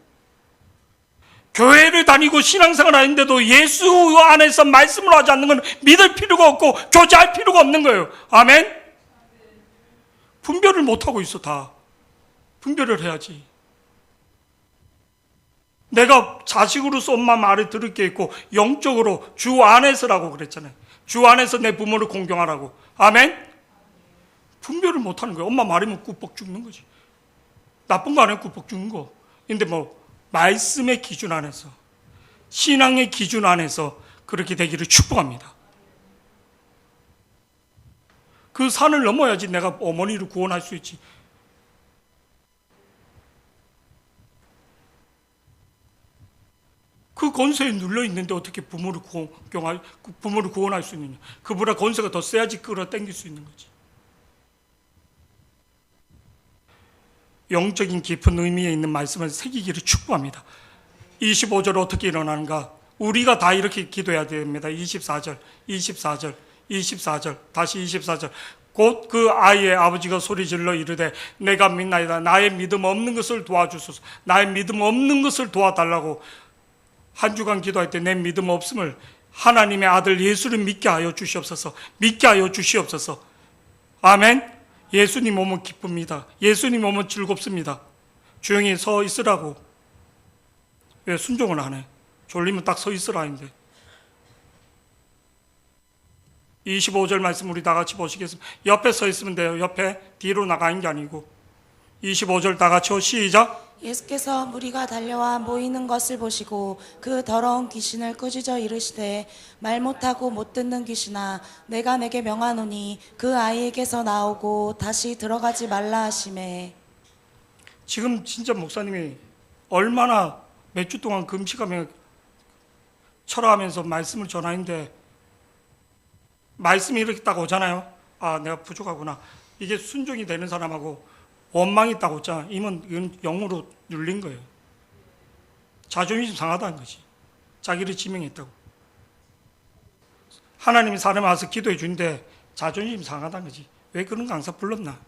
교회를 다니고 신앙생활 하는데도 예수 안에서 말씀을 하지 않는 건 믿을 필요가 없고 교제할 필요가 없는 거예요. 아멘? 분별을 못하고 있어. 다 분별을 해야지. 내가 자식으로서 엄마 말을 들을 게 있고 영적으로 주 안에서라고 그랬잖아요. 주 안에서 내 부모를 공경하라고. 아멘? 분별을 못하는 거예요. 엄마 말이면 꾸벅 죽는 거지. 나쁜 거 아니에요. 꾸벅 죽는 거. 근데 뭐 말씀의 기준 안에서 신앙의 기준 안에서 그렇게 되기를 축복합니다. 그 산을 넘어야지 내가 어머니를 구원할 수 있지. 그 권세에 눌려 있는데 어떻게 부모를 구원할 수 있느냐? 그보다 권세가 더 세야지 끌어당길 수 있는 거지. 영적인 깊은 의미에 있는 말씀을 새기기를 축복합니다. 25절 어떻게 일어나는가? 우리가 다 이렇게 기도해야 됩니다. 24절 다시 24절. 곧 그 아이의 아버지가 소리질러 이르되 내가 믿나이다. 나의 믿음 없는 것을 도와주소서. 나의 믿음 없는 것을 도와달라고 한 주간 기도할 때 내 믿음 없음을 하나님의 아들 예수를 믿게 하여 주시옵소서. 믿게 하여 주시옵소서. 아멘. 예수님 오면 기쁩니다. 예수님 오면 즐겁습니다. 조용히 서 있으라고. 왜 순종을 안 해? 졸리면 딱 서 있으라 하는데. 25절 말씀 우리 다 같이 보시겠습니다. 옆에 서 있으면 돼요. 옆에 뒤로 나가는 게 아니고. 25절 다 같이요. 시작. 예수께서 무리가 달려와 모이는 것을 보시고 그 더러운 귀신을 꾸짖어 이르시되 말 못하고 못 듣는 귀신아 내가 내게 명하노니 그 아이에게서 나오고 다시 들어가지 말라 하시매. 지금 진짜 목사님이 얼마나 몇 주 동안 금식하며 철화하면서 말씀을 전하는데 말씀이 이렇게 딱 오잖아요. 아, 내가 부족하구나. 이게 순종이 되는 사람하고 원망이 딱 오잖아. 이건 영으로 눌린 거예요. 자존심 상하다는 거지. 자기를 지명했다고. 하나님이 사람에 와서 기도해 주는데 자존심 상하다는 거지. 왜 그런 강사 불렀나?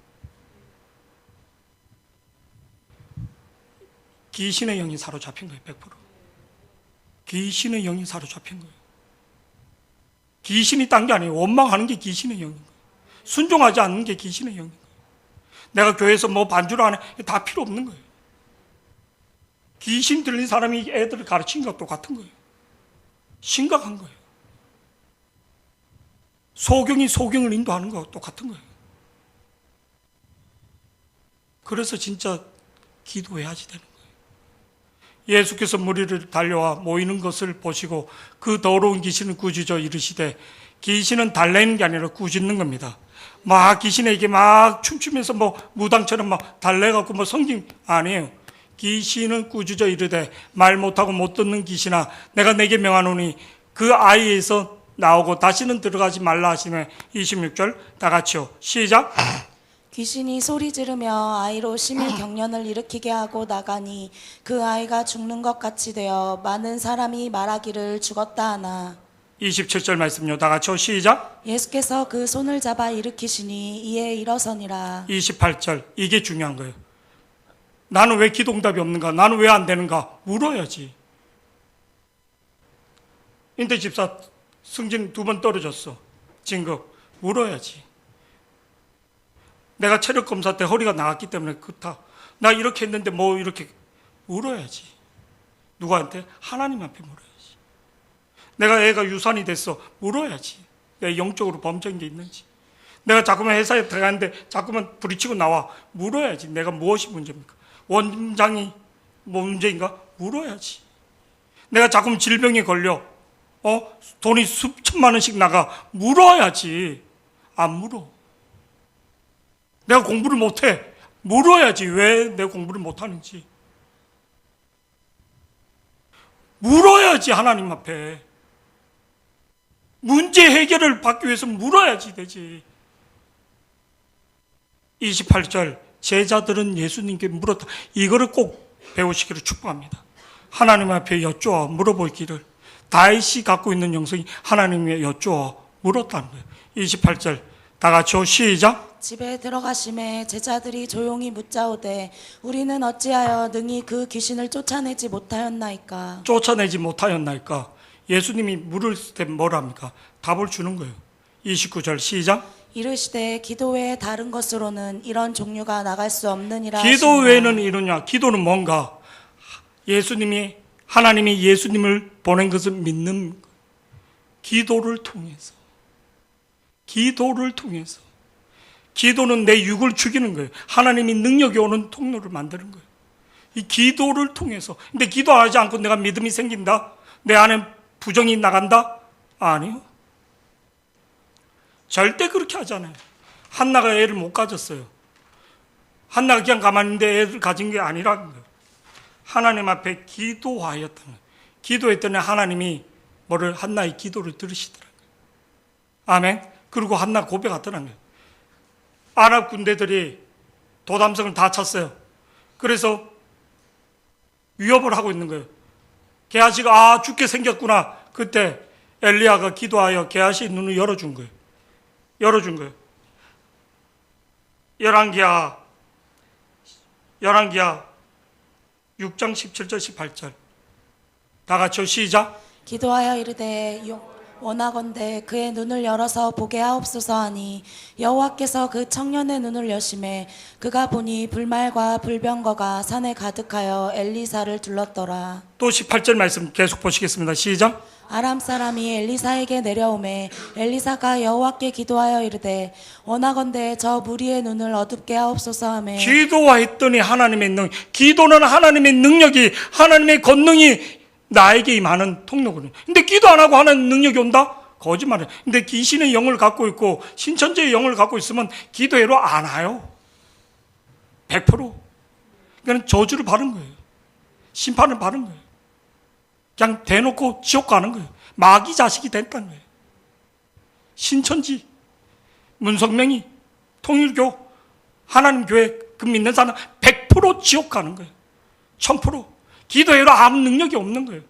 귀신의 영이 사로잡힌 거예요. 100%. 귀신의 영이 사로잡힌 거예요. 귀신이 딴 게 아니에요. 원망하는 게 귀신의 영인 거예요. 순종하지 않는 게 귀신의 영인 거예요. 내가 교회에서 뭐 반주를 안 해. 다 필요 없는 거예요. 귀신 들린 사람이 애들을 가르친 것도 똑같은 거예요. 심각한 거예요. 소경이 소경을 인도하는 거 똑같은 거예요. 그래서 진짜 기도해야지 되는 거예요. 예수께서 무리를 달려와 모이는 것을 보시고 그 더러운 귀신을 꾸짖어 이르시되, 귀신은 달래는 게 아니라 꾸짖는 겁니다. 막 귀신에게 막 춤추면서 뭐 무당처럼 막 달래갖고 뭐 성경 아니에요. 귀신은 꾸짖어 이르되 말 못하고 못 듣는 귀신아 내가 내게 명하노니 그 아이에서 나오고 다시는 들어가지 말라 하시며. 26절 다 같이요. 시작. 귀신이 소리 지르며 아이로 심히 경련을 일으키게 하고 나가니 그 아이가 죽는 것 같이 되어 많은 사람이 말하기를 죽었다 하나. 27절 말씀요. 다 같이요. 시작. 예수께서 그 손을 잡아 일으키시니 이에 일어서니라. 28절 이게 중요한 거예요. 나는 왜 기도응답이 없는가? 나는 왜 안 되는가? 물어야지. 인대 집사 승진 2번 떨어졌어. 진급. 물어야지. 내가 체력 검사 때 허리가 나갔기 때문에 나 이렇게 했는데 뭐 이렇게 물어야지. 누구한테? 하나님 앞에 물어야지. 내가 애가 유산이 됐어. 물어야지. 내 영적으로 범죄한 게 있는지. 내가 자꾸만 회사에 들어가는데 자꾸만 부딪히고 나와. 물어야지. 내가 무엇이 문제입니까? 원장이 뭐 문제인가? 물어야지. 내가 자꾸만 질병에 걸려. 돈이 수천만 원씩 나가. 물어야지. 안 물어. 내가 공부를 못해. 물어야지. 왜 내 공부를 못하는지. 물어야지. 하나님 앞에. 문제 해결을 받기 위해서 물어야지 되지. 28절 제자들은 예수님께 물었다. 이거를 꼭 배우시기를 축복합니다. 하나님 앞에 여쭈어 물어보기를. 다윗이 갖고 있는 영성이 하나님에 여쭈어 물었다는 거예요. 28절 다 같이요. 시작. 집에 들어가심에 제자들이 조용히 묻자오되 우리는 어찌하여 능히 그 귀신을 쫓아내지 못하였나이까. 쫓아내지 못하였나이까. 예수님이 물을 때 뭐랍니까? 답을 주는 거예요. 29절 시작. 이르시되 기도 외에 다른 것으로는 이런 종류가 나갈 수 없느니라. 기도 하시니라. 외에는 이러냐? 기도는 뭔가? 하나님이 예수님을 보낸 것을 믿는 기도를 통해서. 기도는 내 육을 죽이는 거예요. 하나님이 능력이 오는 통로를 만드는 거예요. 이 기도를 통해서. 근데 기도하지 않고 내가 믿음이 생긴다? 내 안에 부정이 나간다? 아니요. 절대 그렇게 하잖아요. 한나가 애를 못 가졌어요. 한나가 그냥 가만히 있는데 애를 가진 게 아니라는 거예요. 하나님 앞에 기도하였다는 거예요. 기도했더니 하나님이 한나의 기도를 들으시더라고요. 아멘. 그리고 한나 고백하더라는 거예요. 아랍 군대들이 도담성을 다 쳤어요. 그래서 위협을 하고 있는 거예요. 게하시가 죽게 생겼구나. 그때 엘리야가 기도하여 게하시의 눈을 열어준 거예요. 열왕기하 6장 17절 18절 다 같이요. 시작. 기도하여 이르되 원하건대 그의 눈을 열어서 보게 하옵소서 하니 여호와께서 그 청년의 눈을 여심해 그가 보니 불말과 불병거가 산에 가득하여 엘리사를 둘렀더라. 또 18절 말씀 계속 보시겠습니다. 시작. 아람 사람이 엘리사에게 내려오매 엘리사가 여호와께 기도하여 이르되 원하건대 저 무리의 눈을 어둡게 하옵소서 하매 기도했더니 하나님의 기도는 하나님의 능력이, 하나님의 권능이 나에게 임하는 통로거든요. 근데 기도 안 하고 하나님 능력이 온다? 거짓말이에요. 근데 귀신의 영을 갖고 있고 신천지의 영을 갖고 있으면 기도해로 안 와요. 100%. 그러니까 저주를 받은 거예요. 심판을 받은 거예요. 그냥 대놓고 지옥 가는 거예요. 마귀 자식이 됐다는 거예요. 신천지, 문성명이, 통일교, 하나님 교회 그 믿는 사람 100% 지옥 가는 거예요. 1000%. 기도해로 아무 능력이 없는 거예요.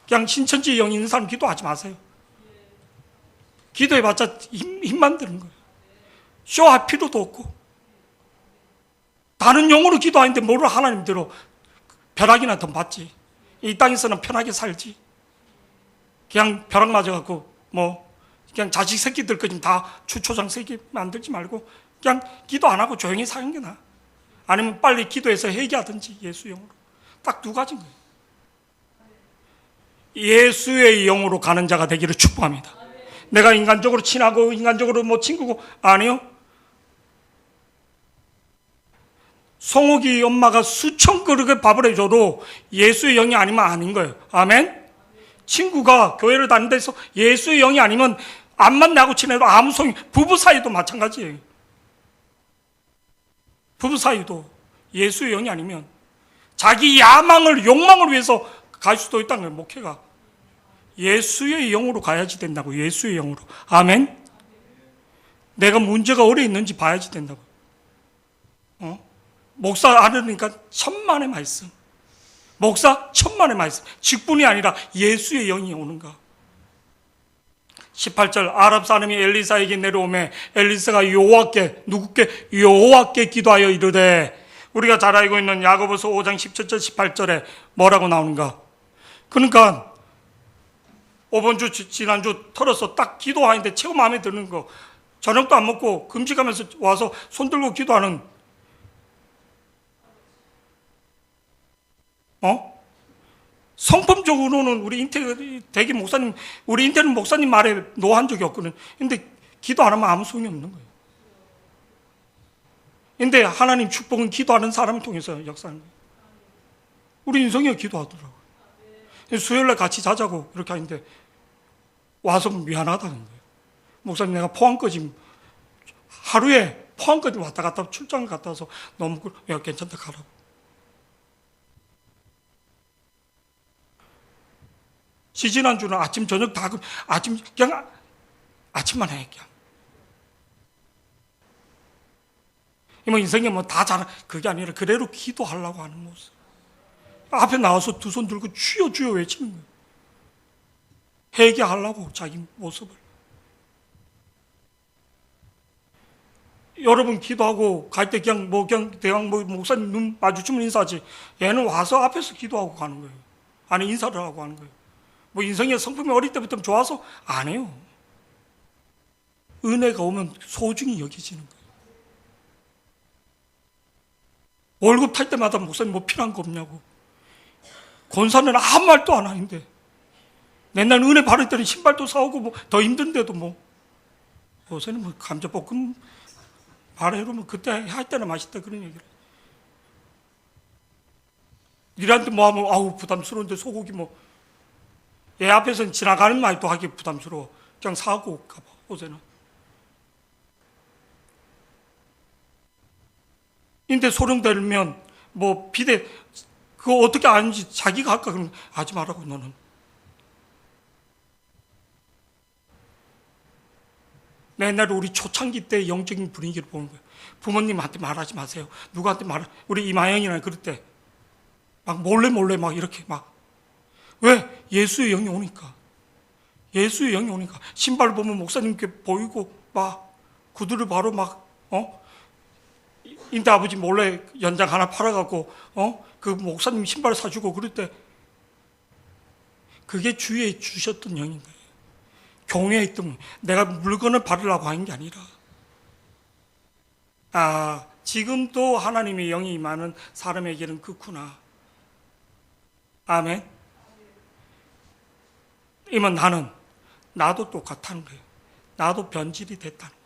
그냥 신천지 영이 있는 사람 기도하지 마세요. 기도해봤자 힘만 드는 거예요. 쇼할 필요도 없고. 다른 영으로 기도하는데 뭐를 하나님대로 벼락이나 돈 받지. 이 땅에서는 편하게 살지. 그냥 벼락 맞아갖고 그냥 자식 새끼들 거지 다 추초장 새끼 만들지 말고 그냥 기도 안 하고 조용히 사는 게 나아. 아니면 빨리 기도해서 회개하든지 예수 영으로. 딱 두 가지인 거예요. 예수의 영으로 가는 자가 되기를 축복합니다. 내가 인간적으로 친하고 인간적으로 친구고 아니요. 송옥이 엄마가 수천 그릇의 밥을 해줘도 예수의 영이 아니면 아닌 거예요. 아멘? 친구가 교회를 다니는 데서 예수의 영이 아니면 안 만나고 친해도 아무 소용이. 부부 사이도 마찬가지예요. 부부 사이도 예수의 영이 아니면 자기 야망을, 욕망을 위해서 갈 수도 있다는 거예요. 목회가 예수의 영으로 가야지 된다고. 예수의 영으로. 아멘? 내가 문제가 어디 있는지 봐야지 된다고. 목사 알으니까 천만의 말씀. 목사 천만의 말씀. 직분이 아니라 예수의 영이 오는가. 18절 아랍 사람이 엘리사에게 내려오매 엘리사가 여호와께, 누구께? 여호와께 기도하여 이르되, 우리가 잘 알고 있는 야고보서 5장 17절 18절에 뭐라고 나오는가. 그러니까 5번 주 지난주 털어서 딱 기도하는데 최고 마음에 드는 거, 저녁도 안 먹고 금식하면서 와서 손 들고 기도하는 성품적으로는 우리 인태 대기 목사님, 우리 인태는 목사님 말에 노한 적이 없거든. 근데 기도 안 하면 아무 소용이 없는 거예요. 근데 하나님 축복은 기도하는 사람을 통해서 역사하는 거예요. 우리 인성이가 기도하더라고요. 수요일날 같이 자자고 이렇게 하는데 와서 미안하다는 거예요. 목사님 내가 포항까지 하루에 포항까지 왔다 갔다 출장 갔다 와서 너무 야 괜찮다 가라고. 지지난주는 아침 저녁 다 아침 그냥 아침만 해 그냥. 인생에 다 잘, 그게 아니라 그대로 기도하려고 하는 모습. 앞에 나와서 두 손 들고 주여 주여 외치는 거예요. 회개하려고 자기 모습을. 여러분 기도하고 갈 때 그냥 목사님 눈 마주치면 인사하지. 얘는 와서 앞에서 기도하고 가는 거예요. 아니 인사를 하고 하는 거예요. 인생의 성품이 어릴 때부터 좋아서 안 해요. 은혜가 오면 소중히 여겨지는 거예요. 월급 탈 때마다 목사님 필요한 거 없냐고. 권사는 아무 말도 안 하는데 맨날 은혜 받을 때는 신발도 사오고 더 힘든데도 요새는 감자볶음 바로 해놓으면 그때 할 때는 맛있다 그런 얘기를. 니한테 하면 아우 부담스러운데 소고기 얘 앞에서는 지나가는 말도 하기 부담스러워. 그냥 사고 가봐 요새는. 인데 소령 들면 비대 그거 어떻게 아는지 자기가 할까 그러면 하지 말라고 너는. 맨날 우리 초창기 때 영적인 분위기를 보는 거예요. 부모님한테 말하지 마세요. 누구한테 우리 이마영이나 그럴 때 몰래 이렇게 왜? 예수의 영이 오니까. 예수의 영이 오니까. 신발 보면 목사님께 보이고 구두를 바로 인데 아버지 몰래 연장 하나 팔아갖고 그 목사님 신발 사주고 그럴 때 그게 주에 주셨던 영인 거예요. 교회에 있던 내가 물건을 받으려고 하는 게 아니라 지금도 하나님의 영이 임하는 사람에게는 그렇구나. 아멘. 이면 나도 똑같다는 거예요. 나도 변질이 됐다는 거예요.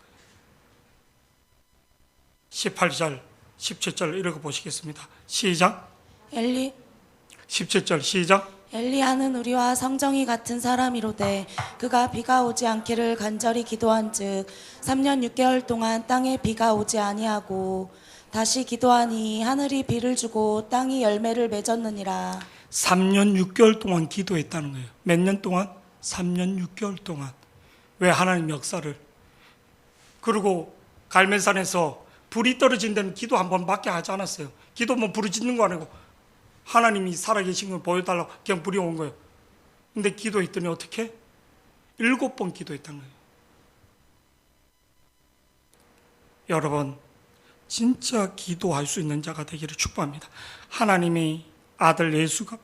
18절, 17절 읽어 보시겠습니다. 시작. 17절 시작. 엘리야는 우리와 성정이 같은 사람이로되 그가 비가 오지 않기를 간절히 기도한즉 3년 6개월 동안 땅에 비가 오지 아니하고 다시 기도하니 하늘이 비를 주고 땅이 열매를 맺었느니라. 3년 6개월 동안 기도했다는 거예요. 몇 년 동안? 3년 6개월 동안. 왜 하나님 역사를. 그리고 갈멜산에서 불이 떨어진 데는 기도 한 번밖에 하지 않았어요. 기도 불이 짓는 거 아니고 하나님이 살아계신 걸 보여달라고 그냥 불이 온 거예요. 근데 기도했더니 어떻게? 7번 기도했다는 거예요. 여러분, 진짜 기도할 수 있는 자가 되기를 축복합니다. 하나님이 아들 예수가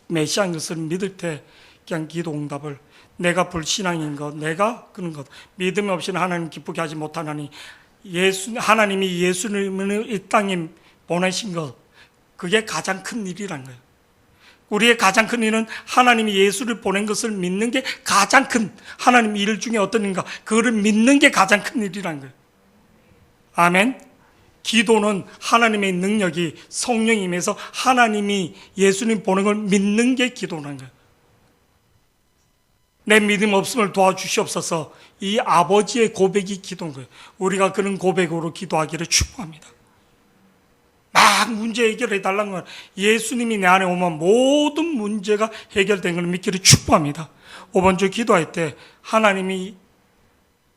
메시아인 것을 믿을 때 그냥 기도 응답을 내가 불신앙인 것, 내가 그런 것, 믿음 없이는 하나님 기쁘게 하지 못하나니 하나님이 예수님을 이 땅에 보내신 것, 그게 가장 큰 일이란 거예요. 우리의 가장 큰 일은 하나님이 예수를 보낸 것을 믿는 게 가장 큰 하나님 일 중에 어떤 일인가, 그거를 믿는 게 가장 큰 일이란 거예요. 아멘. 기도는 하나님의 능력이 성령이 임해서 하나님이 예수님 보낸 걸 믿는 게 기도라는 거예요. 내 믿음 없음을 도와주시옵소서. 이 아버지의 고백이 기도인 거예요. 우리가 그런 고백으로 기도하기를 축복합니다. 막 문제 해결해 달라는 건 예수님이 내 안에 오면 모든 문제가 해결된 걸 믿기를 축복합니다. 5번 주 기도할 때 하나님이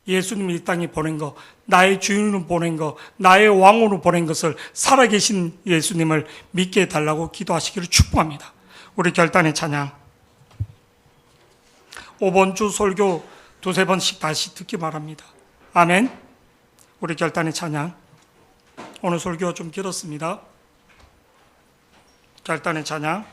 예수님이 이 땅에 보낸 거, 나의 주인으로 보낸 거, 나의 왕으로 보낸 것을 살아계신 예수님을 믿게 해달라고 기도하시기를 축복합니다. 우리 결단의 찬양. 5번 주 설교 2-3번씩 다시 듣기 바랍니다. 아멘. 우리 결단의 찬양. 오늘 설교가 좀 길었습니다. 결단의 찬양.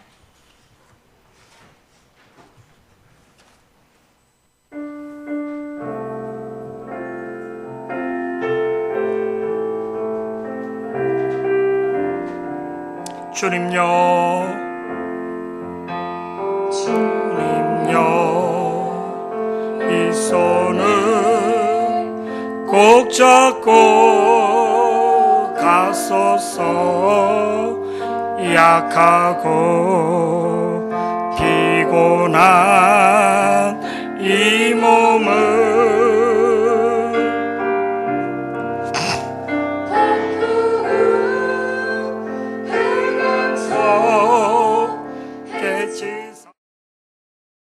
주님요, 이 손을 꼭 잡고 가소서. 약하고 피곤한